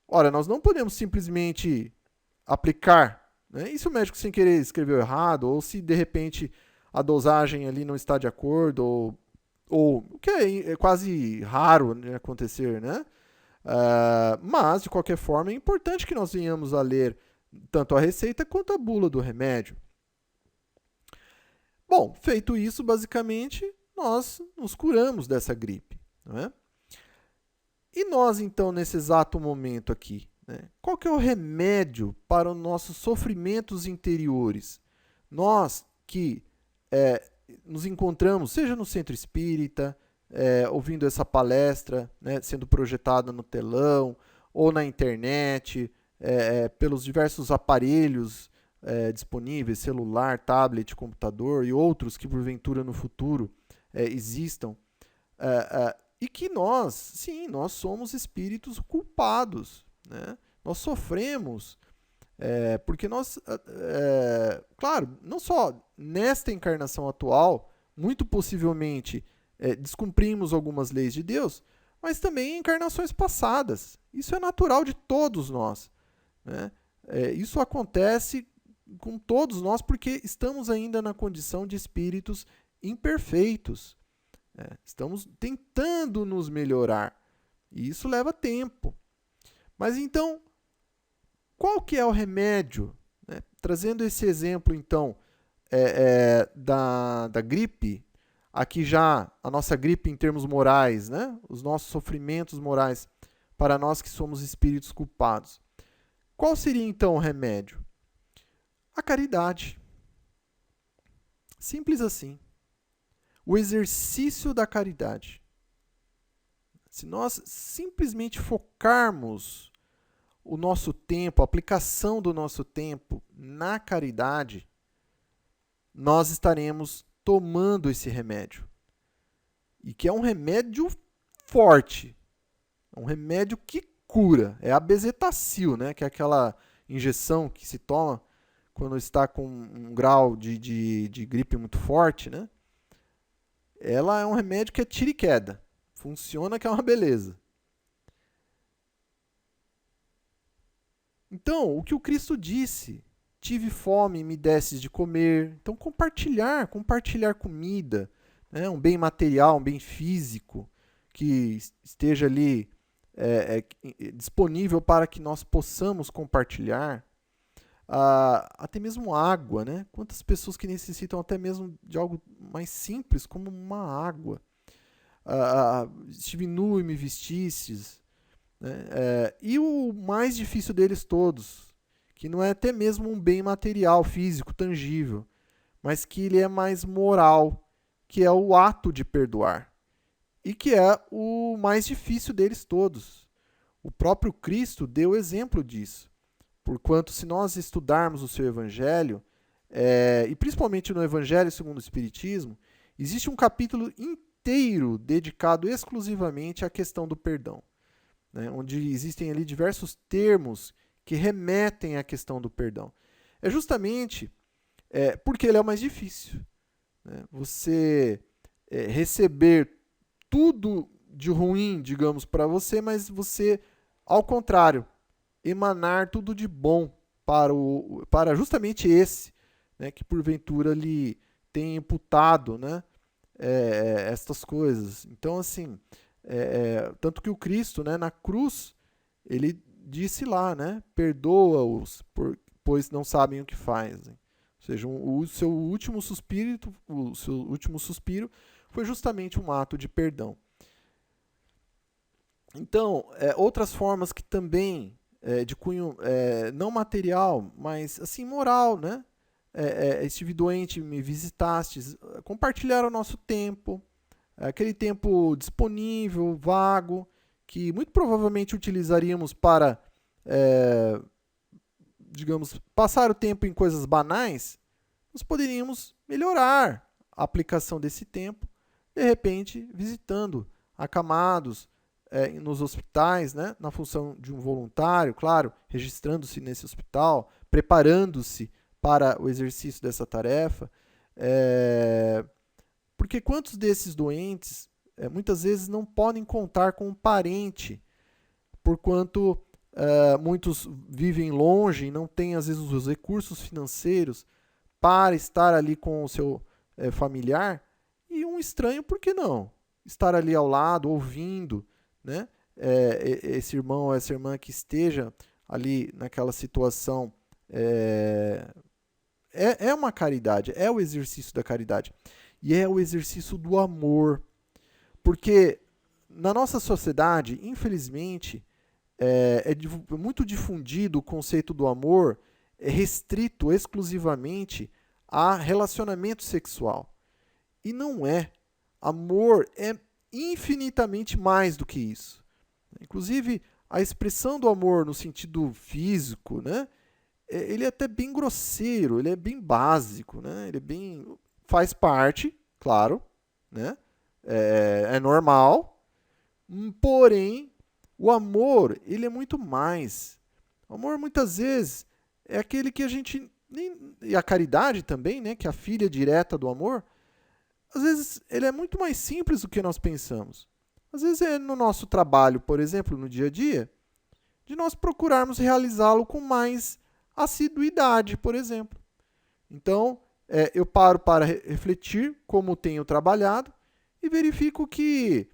A: ora, nós não podemos simplesmente aplicar, né? E se o médico sem querer escreveu errado, ou se de repente a dosagem ali não está de acordo, ou o que é quase raro, né, acontecer, né? Mas, de qualquer forma, é importante que nós venhamos a ler tanto a receita quanto a bula do remédio. Bom, feito isso, basicamente, nós nos curamos dessa gripe. Não é? E nós, então, nesse exato momento aqui, né, qual que é o remédio para os nossos sofrimentos interiores? Nós que nos encontramos, seja no centro espírita, ouvindo essa palestra, né, sendo projetada no telão, ou na internet, pelos diversos aparelhos disponíveis, celular, tablet, computador e outros que porventura no futuro existam, e que nós, sim, nós somos espíritos culpados, né? Nós sofremos, porque nós, claro, não só nesta encarnação atual, muito possivelmente descumprimos algumas leis de Deus, mas também em encarnações passadas. Isso é natural de todos nós, né? Isso acontece com todos nós porque estamos ainda na condição de espíritos imperfeitos. Estamos tentando nos melhorar. E isso leva tempo. Mas então, qual que é o remédio, né? Trazendo esse exemplo, então, da gripe, aqui já a nossa gripe em termos morais, né? Os nossos sofrimentos morais para nós que somos espíritos culpados. Qual seria, então, o remédio? A caridade. Simples assim. O exercício da caridade. Se nós simplesmente focarmos o nosso tempo, a aplicação do nosso tempo na caridade, nós estaremos tomando esse remédio. E que é um remédio forte. É um remédio que cura. É a bezetacil, né? Que é aquela injeção que se toma quando está com um grau de gripe muito forte, né? Ela é um remédio que é tiro e queda. Funciona que é uma beleza. Então, o que o Cristo disse, tive fome e me desses de comer. Então, compartilhar comida, né? Um bem material, um bem físico, que esteja ali disponível para que nós possamos compartilhar. Até mesmo água, né? Quantas pessoas que necessitam até mesmo de algo mais simples, como uma água. Estive nu e me vestistes. Né? E o mais difícil deles todos, que não é até mesmo um bem material, físico, tangível, mas que ele é mais moral, que é o ato de perdoar. E que é o mais difícil deles todos. O próprio Cristo deu exemplo disso. Porquanto, se nós estudarmos o seu Evangelho, e principalmente no Evangelho segundo o Espiritismo, existe um capítulo inteiro dedicado exclusivamente à questão do perdão, né, onde existem ali diversos termos que remetem à questão do perdão. É justamente porque ele é o mais difícil. Né? Você receber tudo de ruim, digamos, para você, mas você, ao contrário, emanar tudo de bom para justamente esse, né, que porventura lhe tem imputado, né, estas coisas. Então, assim, tanto que o Cristo, né, na cruz, ele disse lá, né, perdoa-os, pois não sabem o que fazem. Ou seja, o seu último suspiro foi justamente um ato de perdão. Então, outras formas que também de cunho não material, mas assim moral, né? Estive doente, me visitastes, compartilhar o nosso tempo, aquele tempo disponível, vago, que muito provavelmente utilizaríamos para, digamos, passar o tempo em coisas banais, nós poderíamos melhorar a aplicação desse tempo, de repente visitando acamados, nos hospitais, né, na função de um voluntário, claro, registrando-se nesse hospital, preparando-se para o exercício dessa tarefa, porque quantos desses doentes muitas vezes não podem contar com um parente, porquanto muitos vivem longe e não têm às vezes os recursos financeiros para estar ali com o seu familiar, e um estranho, por que não? Estar ali ao lado, ouvindo, né? Esse irmão ou essa irmã que esteja ali naquela situação é uma caridade, é o exercício da caridade. E é o exercício do amor. Porque na nossa sociedade, infelizmente, muito difundido o conceito do amor, restrito exclusivamente a relacionamento sexual. E não é. Amor é infinitamente mais do que isso. Inclusive, a expressão do amor no sentido físico, né, ele é até bem grosseiro, ele é bem básico, né, ele faz parte, claro, né, é normal, porém, o amor, ele é muito mais. O amor, muitas vezes, é aquele que a gente, e a caridade também, né, que é a filha direta do amor, às vezes ele é muito mais simples do que nós pensamos. Às vezes é no nosso trabalho, por exemplo, no dia a dia, de nós procurarmos realizá-lo com mais assiduidade, por exemplo. Então, eu paro para refletir como tenho trabalhado e verifico que,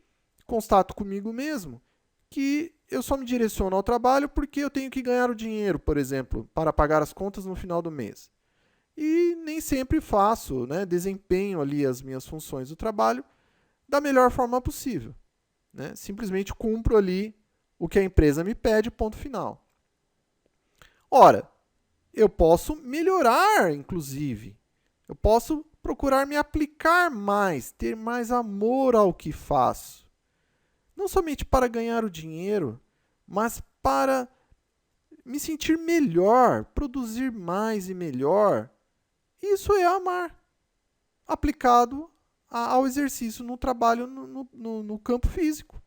A: constato comigo mesmo, que eu só me direciono ao trabalho porque eu tenho que ganhar o dinheiro, por exemplo, para pagar as contas no final do mês. E nem sempre faço, né, desempenho ali as minhas funções do trabalho da melhor forma possível. Né? Simplesmente cumpro ali o que a empresa me pede, ponto final. Ora, eu posso melhorar, inclusive. Eu posso procurar me aplicar mais, ter mais amor ao que faço. Não somente para ganhar o dinheiro, mas para me sentir melhor, produzir mais e melhor. Isso é amar, aplicado ao exercício no trabalho no campo físico.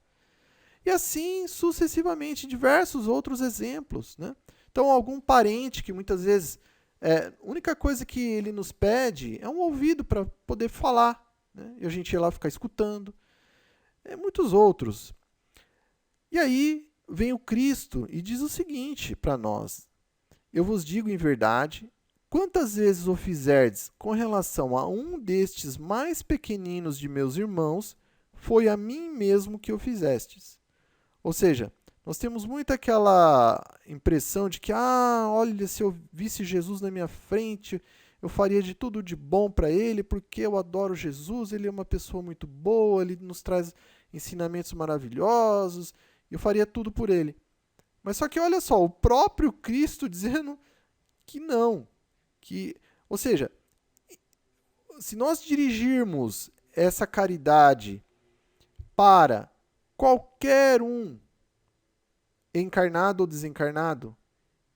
A: E assim sucessivamente, diversos outros exemplos. Né? Então, algum parente que muitas vezes, a única coisa que ele nos pede é um ouvido para poder falar. Né? E a gente ia lá ficar escutando. Muitos outros. E aí vem o Cristo e diz o seguinte para nós: eu vos digo em verdade, quantas vezes o fizerdes com relação a um destes mais pequeninos de meus irmãos, foi a mim mesmo que o fizestes. Ou seja, nós temos muito aquela impressão de que, olha, se eu visse Jesus na minha frente, eu faria de tudo de bom para ele, porque eu adoro Jesus, ele é uma pessoa muito boa, ele nos traz ensinamentos maravilhosos, eu faria tudo por ele. Mas só que olha só, o próprio Cristo dizendo que não. Ou seja, se nós dirigirmos essa caridade para qualquer um, encarnado ou desencarnado,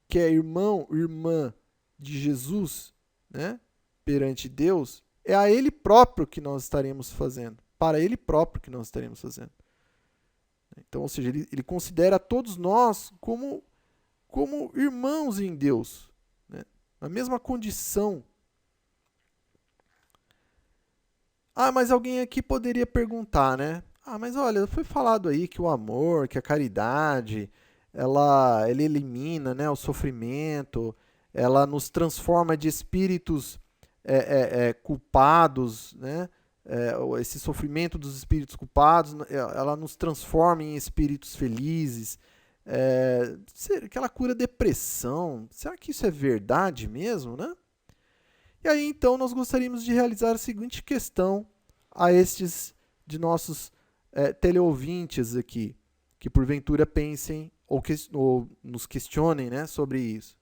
A: que é irmão, irmã de Jesus, né, perante Deus, é a Ele próprio que nós estaremos fazendo. Para Ele próprio que nós estaremos fazendo. Então, ou seja, ele considera todos nós como irmãos em Deus, né, na mesma condição. Mas alguém aqui poderia perguntar, né? Mas olha, foi falado aí que o amor, que a caridade, ela elimina, né, o sofrimento, ela nos transforma de espíritos culpados, né? Esse sofrimento dos espíritos culpados, ela nos transforma em espíritos felizes. Que ela cura depressão. Será que isso é verdade mesmo, né? E aí, então, nós gostaríamos de realizar a seguinte questão a estes de nossos teleouvintes aqui, que porventura pensem ou nos questionem, né, sobre isso.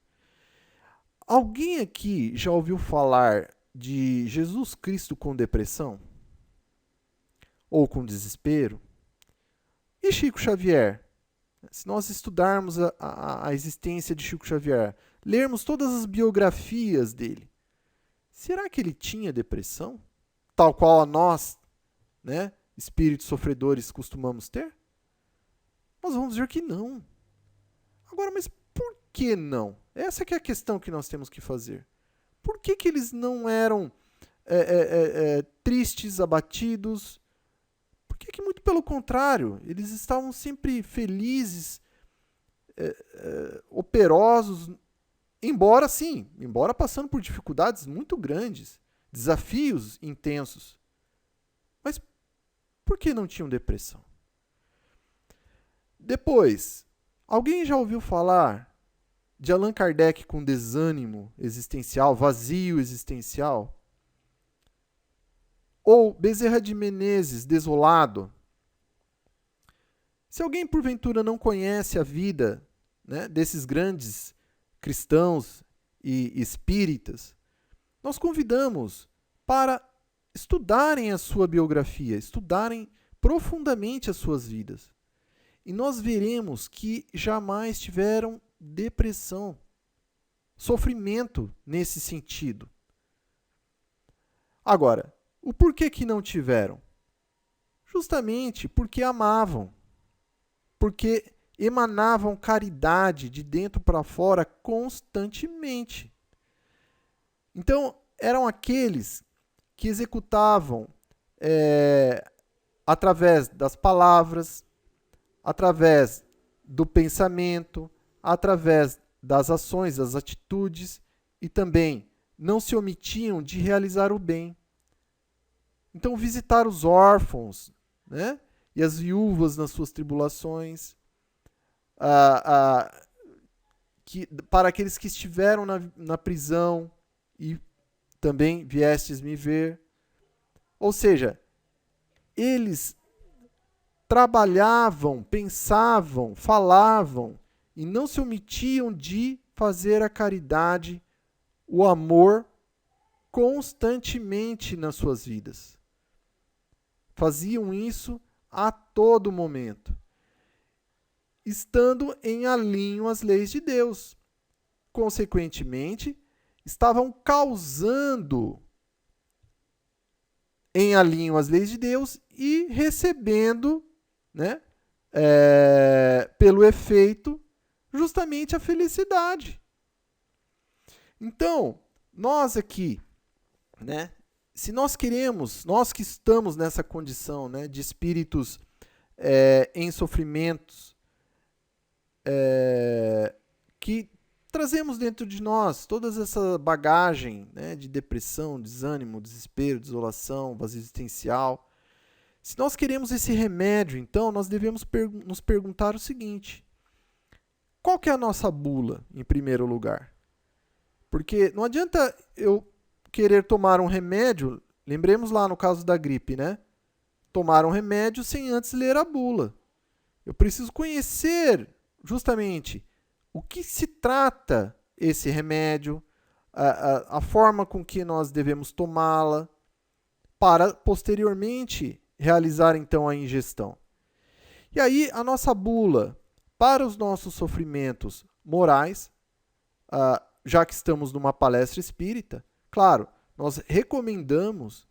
A: Alguém aqui já ouviu falar de Jesus Cristo com depressão? Ou com desespero? E Chico Xavier? Se nós estudarmos a existência de Chico Xavier, lermos todas as biografias dele, será que ele tinha depressão? Tal qual a nós, né, espíritos sofredores, costumamos ter? Nós vamos dizer que não. Agora, mas por que não? Essa que é a questão que nós temos que fazer. Por que eles não eram tristes, abatidos? Por que muito pelo contrário, eles estavam sempre felizes, operosos, embora passando por dificuldades muito grandes, desafios intensos. Mas por que não tinham depressão? Depois, alguém já ouviu falar de Allan Kardec com desânimo existencial, vazio existencial? Ou Bezerra de Menezes, desolado? Se alguém porventura não conhece a vida, né, desses grandes cristãos e espíritas, nós convidamos para estudarem a sua biografia, estudarem profundamente as suas vidas. E nós veremos que jamais tiveram depressão, sofrimento nesse sentido. Agora, o porquê que não tiveram? Justamente porque amavam, porque emanavam caridade de dentro para fora constantemente. Então, eram aqueles que executavam através das palavras, através do pensamento, através das ações, das atitudes, e também não se omitiam de realizar o bem. Então, visitar os órfãos, né, e as viúvas nas suas tribulações, para aqueles que estiveram na prisão e também viestes me ver. Ou seja, eles trabalhavam, pensavam, falavam e não se omitiam de fazer a caridade, o amor, constantemente nas suas vidas. Faziam isso a todo momento, estando em alinho às leis de Deus. Consequentemente, estavam causando em alinho às leis de Deus e recebendo, né, pelo efeito, justamente a felicidade. Então, nós aqui, né, se nós queremos, nós que estamos nessa condição, né, de espíritos em sofrimentos, que trazemos dentro de nós toda essa bagagem, né, de depressão, desânimo, desespero, desolação, vazio existencial. Se nós queremos esse remédio, então, nós devemos nos perguntar o seguinte: qual que é a nossa bula, em primeiro lugar? Porque não adianta eu querer tomar um remédio, lembremos lá no caso da gripe, né? Tomar um remédio sem antes ler a bula. Eu preciso conhecer justamente o que se trata esse remédio, a forma com que nós devemos tomá-la, para posteriormente realizar então a ingestão. E aí a nossa bula para os nossos sofrimentos morais, já que estamos numa palestra espírita, claro, nós recomendamos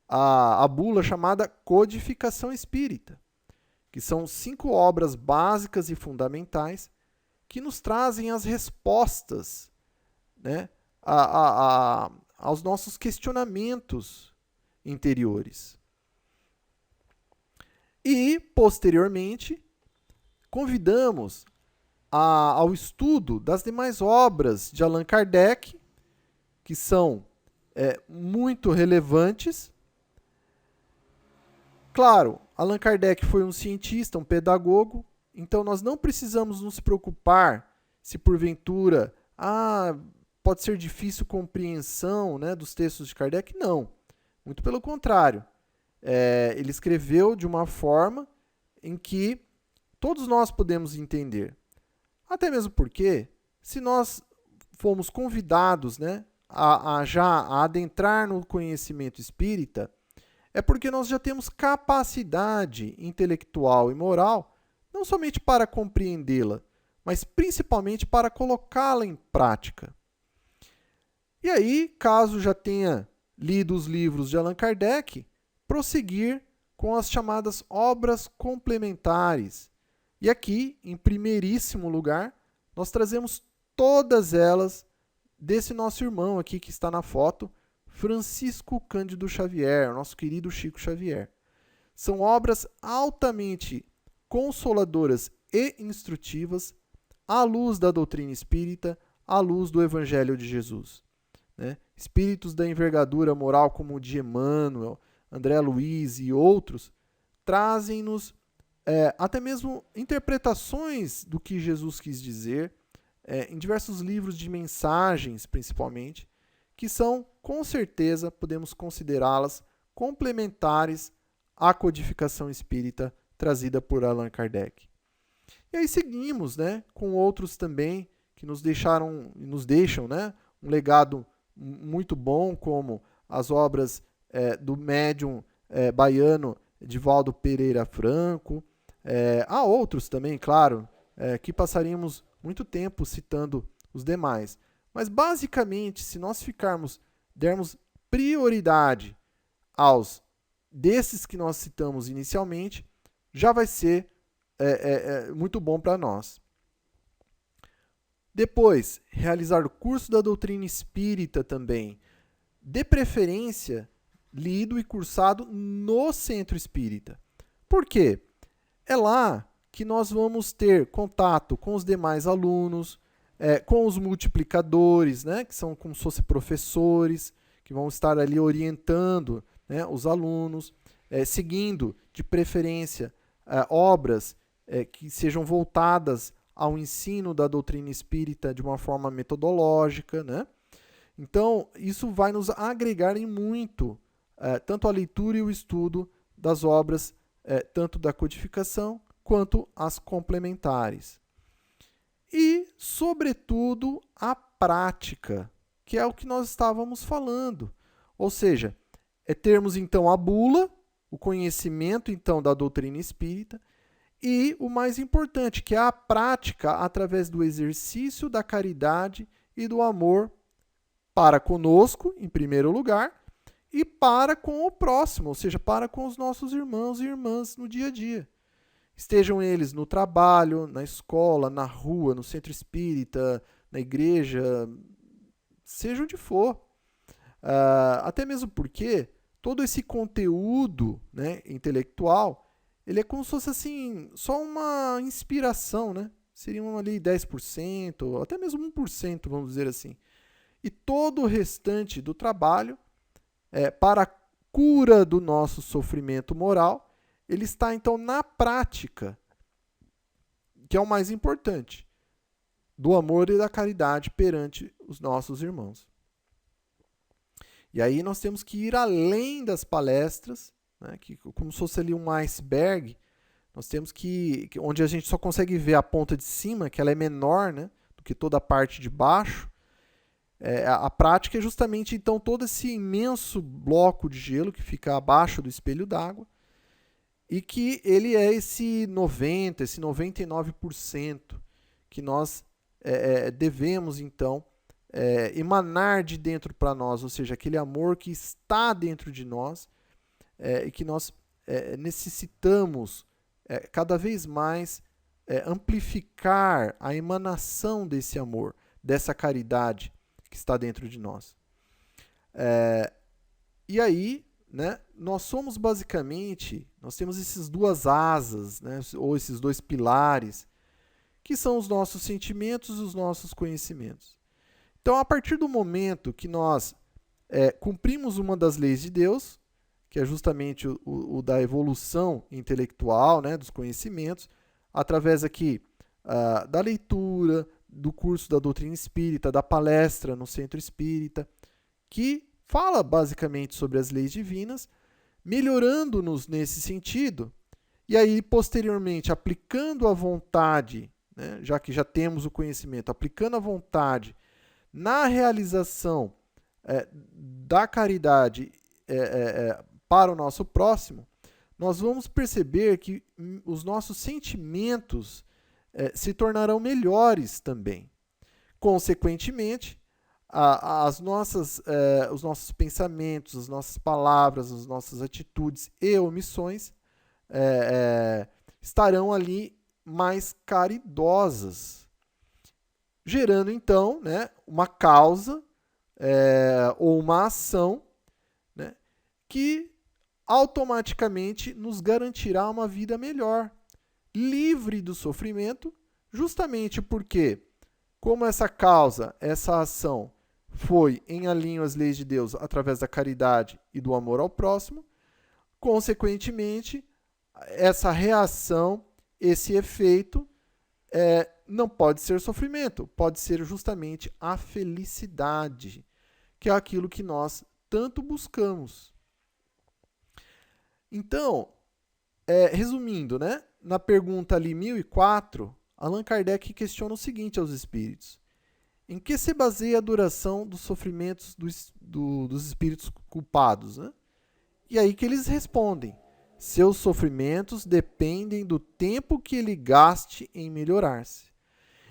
A: a bula chamada Codificação Espírita, que são 5 obras básicas e fundamentais que nos trazem as respostas, né, aos nossos questionamentos interiores. E, posteriormente, convidamos ao estudo das demais obras de Allan Kardec, que são muito relevantes. Claro, Allan Kardec foi um cientista, um pedagogo, então nós não precisamos nos preocupar se porventura pode ser difícil compreensão, né, dos textos de Kardec. Não, muito pelo contrário. Ele escreveu de uma forma em que todos nós podemos entender. Até mesmo porque, se nós fomos convidados, né, a adentrar no conhecimento espírita, é porque nós já temos capacidade intelectual e moral, não somente para compreendê-la, mas principalmente para colocá-la em prática. E aí, caso já tenha lido os livros de Allan Kardec, prosseguir com as chamadas obras complementares. E aqui, em primeiríssimo lugar, nós trazemos todas elas desse nosso irmão aqui que está na foto, Francisco Cândido Xavier, nosso querido Chico Xavier. São obras altamente consoladoras e instrutivas à luz da doutrina espírita, à luz do Evangelho de Jesus. Né? Espíritos da envergadura moral como o de Emmanuel, André Luiz e outros trazem-nos até mesmo interpretações do que Jesus quis dizer, em diversos livros de mensagens, principalmente, que são, com certeza, podemos considerá-las complementares à codificação espírita trazida por Allan Kardec. E aí seguimos, né, com outros também que nos deixam, né, um legado muito bom, como as obras do médium baiano Divaldo Pereira Franco. Há outros também, claro, que passaríamos muito tempo citando os demais. Mas, basicamente, se nós dermos prioridade aos desses que nós citamos inicialmente, já vai ser muito bom para nós. Depois, realizar o curso da doutrina espírita também, de preferência, lido e cursado no centro espírita. Por quê? É lá que nós vamos ter contato com os demais alunos, com os multiplicadores, né, que são como se fossem professores, que vão estar ali orientando, né, os alunos, seguindo, de preferência, obras que sejam voltadas ao ensino da doutrina espírita de uma forma metodológica, né? Então, isso vai nos agregar em muito, tanto a leitura e o estudo das obras, tanto da codificação quanto as complementares. E, sobretudo, a prática, que é o que nós estávamos falando. Ou seja, é termos, então, a bula, o conhecimento, então, da doutrina espírita, e o mais importante, que é a prática através do exercício da caridade e do amor para conosco, em primeiro lugar, e para com o próximo, ou seja, para com os nossos irmãos e irmãs no dia a dia. Estejam eles no trabalho, na escola, na rua, no centro espírita, na igreja, seja onde for. Até mesmo porque todo esse conteúdo, né, intelectual, ele é como se fosse assim, só uma inspiração, né? Seriam ali 10%, até mesmo 1%, vamos dizer assim. E todo o restante do trabalho, para a cura do nosso sofrimento moral, ele está então na prática, que é o mais importante, do amor e da caridade perante os nossos irmãos. E aí nós temos que ir além das palestras, né, que como se fosse ali um iceberg, nós temos que onde a gente só consegue ver a ponta de cima, que ela é menor, né, do que toda a parte de baixo. A prática é justamente, então, todo esse imenso bloco de gelo que fica abaixo do espelho d'água e que ele é esse 90%, esse 99% que nós devemos, então, emanar de dentro para nós, ou seja, aquele amor que está dentro de nós e que nós necessitamos cada vez mais amplificar a emanação desse amor, dessa caridade que está dentro de nós. E aí, né, nós somos basicamente, nós temos essas duas asas, né, ou esses dois pilares, que são os nossos sentimentos e os nossos conhecimentos. Então, a partir do momento que nós cumprimos uma das leis de Deus, que é justamente o da evolução intelectual, né, dos conhecimentos, através aqui da leitura, do curso da doutrina espírita, da palestra no centro espírita, que fala basicamente sobre as leis divinas, melhorando-nos nesse sentido, e aí posteriormente aplicando a vontade, né, já que já temos o conhecimento, aplicando a vontade na realização da caridade para o nosso próximo, nós vamos perceber que os nossos sentimentos se tornarão melhores também. Consequentemente, os nossos pensamentos, as nossas palavras, as nossas atitudes e omissões estarão ali mais caridosas, gerando então, né, uma causa ou uma ação, né, que automaticamente nos garantirá uma vida melhor, livre do sofrimento, justamente porque, como essa causa, essa ação foi em alinho às leis de Deus através da caridade e do amor ao próximo, consequentemente, essa reação, esse efeito, não pode ser sofrimento, pode ser justamente a felicidade, que é aquilo que nós tanto buscamos. Então, resumindo, né, na pergunta ali 1004, Allan Kardec questiona o seguinte aos espíritos: em que se baseia a duração dos sofrimentos dos espíritos culpados? Né? E aí que eles respondem: seus sofrimentos dependem do tempo que ele gaste em melhorar-se.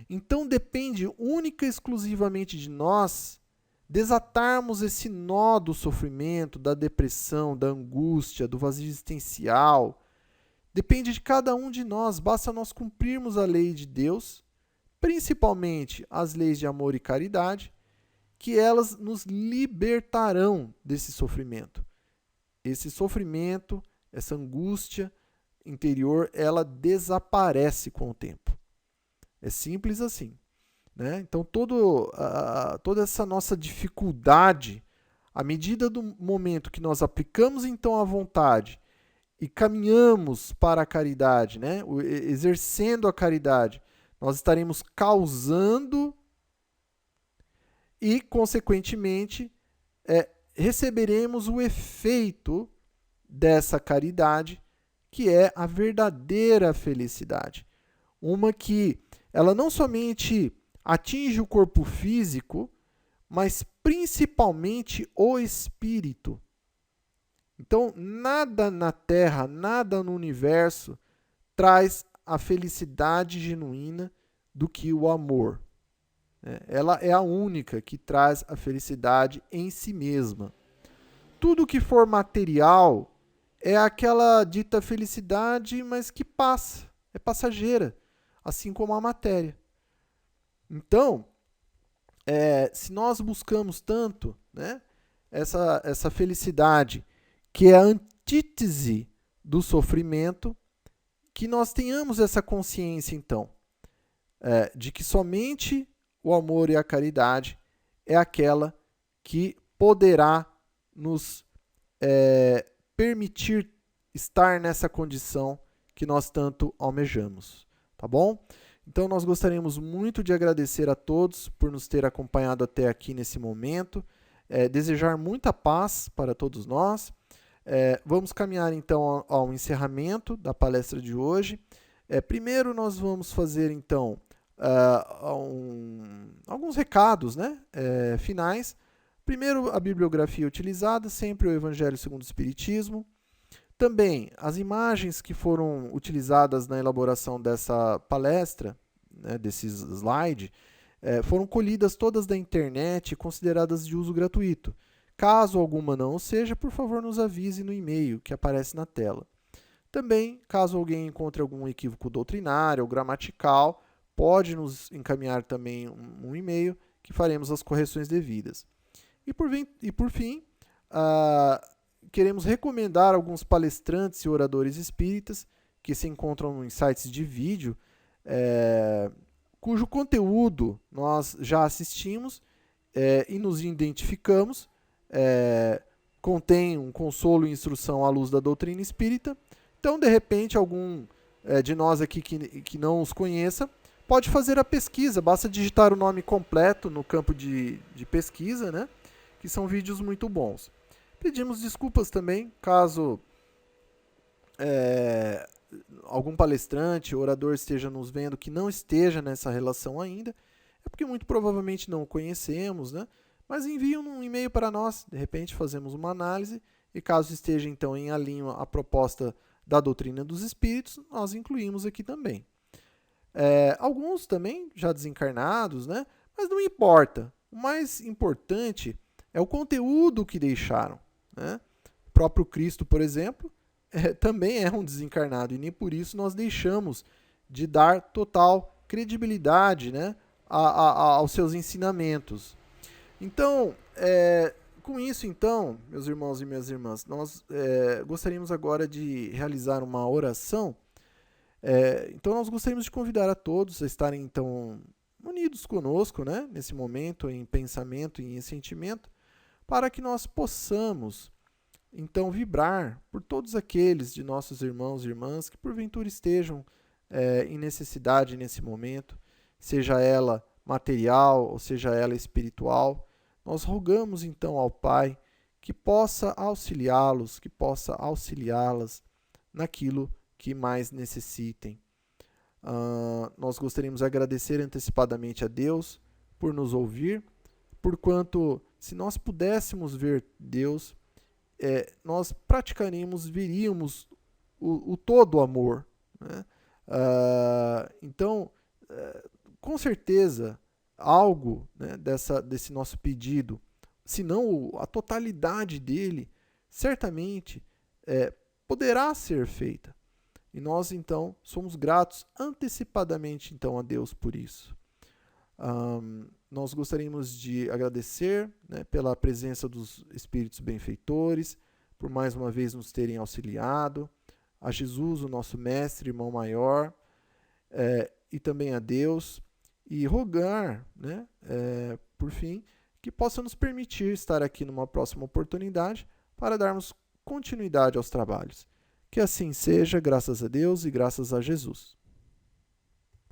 A: Então depende única e exclusivamente de nós desatarmos esse nó do sofrimento, da depressão, da angústia, do vazio existencial. Depende de cada um de nós, basta nós cumprirmos a lei de Deus, principalmente as leis de amor e caridade, que elas nos libertarão desse sofrimento. Esse sofrimento, essa angústia interior, ela desaparece com o tempo. É simples assim. Né? Então, toda essa nossa dificuldade, à medida do momento que nós aplicamos então a vontade e caminhamos para a caridade, né? Exercendo a caridade Nós estaremos causando e, consequentemente, receberemos o efeito dessa caridade, que é a verdadeira felicidade. Uma que ela não somente atinge o corpo físico, mas principalmente o espírito. Então, nada na Terra, nada no universo traz a felicidade genuína do que o amor. Ela é a única que traz a felicidade em si mesma. Tudo que for material é aquela dita felicidade, mas que passa, é passageira, assim como a matéria. Então, se nós buscamos tanto, né, essa felicidade, que é a antítese do sofrimento, que nós tenhamos essa consciência, então, de que somente o amor e a caridade é aquela que poderá nos permitir estar nessa condição que nós tanto almejamos, tá bom? Então, nós gostaríamos muito de agradecer a todos por nos ter acompanhado até aqui nesse momento, desejar muita paz para todos nós. Vamos caminhar, então, ao encerramento da palestra de hoje. Primeiro, nós vamos fazer, então, alguns recados, né, finais. Primeiro, a bibliografia utilizada, sempre o Evangelho segundo o Espiritismo. Também, as imagens que foram utilizadas na elaboração dessa palestra, né, desses slides, foram colhidas todas da internet e consideradas de uso gratuito. Caso alguma não o seja, por favor, nos avise no e-mail que aparece na tela. Também, caso alguém encontre algum equívoco doutrinário ou gramatical, pode nos encaminhar também um e-mail que faremos as correções devidas. E por fim, queremos recomendar alguns palestrantes e oradores espíritas que se encontram em sites de vídeo, cujo conteúdo nós já assistimos e nos identificamos, contém um consolo e instrução à luz da doutrina espírita. Então, de repente, algum de nós aqui que não os conheça, pode fazer a pesquisa, basta digitar o nome completo no campo de pesquisa, né? Que são vídeos muito bons. Pedimos desculpas também, caso algum palestrante, orador esteja nos vendo que não esteja nessa relação ainda, é porque muito provavelmente não o conhecemos, né? Mas enviem um e-mail para nós, de repente fazemos uma análise, e caso esteja então em alinho à proposta da doutrina dos espíritos, nós incluímos aqui também. Alguns também já desencarnados, né? Mas não importa. O mais importante é o conteúdo que deixaram, né? O próprio Cristo, por exemplo, também é um desencarnado, e nem por isso nós deixamos de dar total credibilidade, né, aos seus ensinamentos. Então, com isso, então, meus irmãos e minhas irmãs, nós gostaríamos agora de realizar uma oração. Então, nós gostaríamos de convidar a todos a estarem, então, unidos conosco, né, nesse momento, em pensamento e em sentimento, para que nós possamos, então, vibrar por todos aqueles de nossos irmãos e irmãs que, porventura, estejam em necessidade nesse momento, seja ela material ou seja ela espiritual. Nós rogamos, então, ao Pai que possa auxiliá-los, que possa auxiliá-las naquilo que mais necessitem. Nós gostaríamos de agradecer antecipadamente a Deus por nos ouvir, porquanto, se nós pudéssemos ver Deus, nós veríamos o todo amor, né? Então, com certeza, algo, né, desse nosso pedido, se não a totalidade dele, certamente poderá ser feita. E nós, então, somos gratos antecipadamente, então, a Deus por isso. Nós gostaríamos de agradecer, né, pela presença dos espíritos benfeitores, por mais uma vez nos terem auxiliado, a Jesus, o nosso mestre, irmão maior, e também a Deus, e rogar, né, por fim, que possa nos permitir estar aqui numa próxima oportunidade para darmos continuidade aos trabalhos. Que assim seja, graças a Deus e graças a Jesus.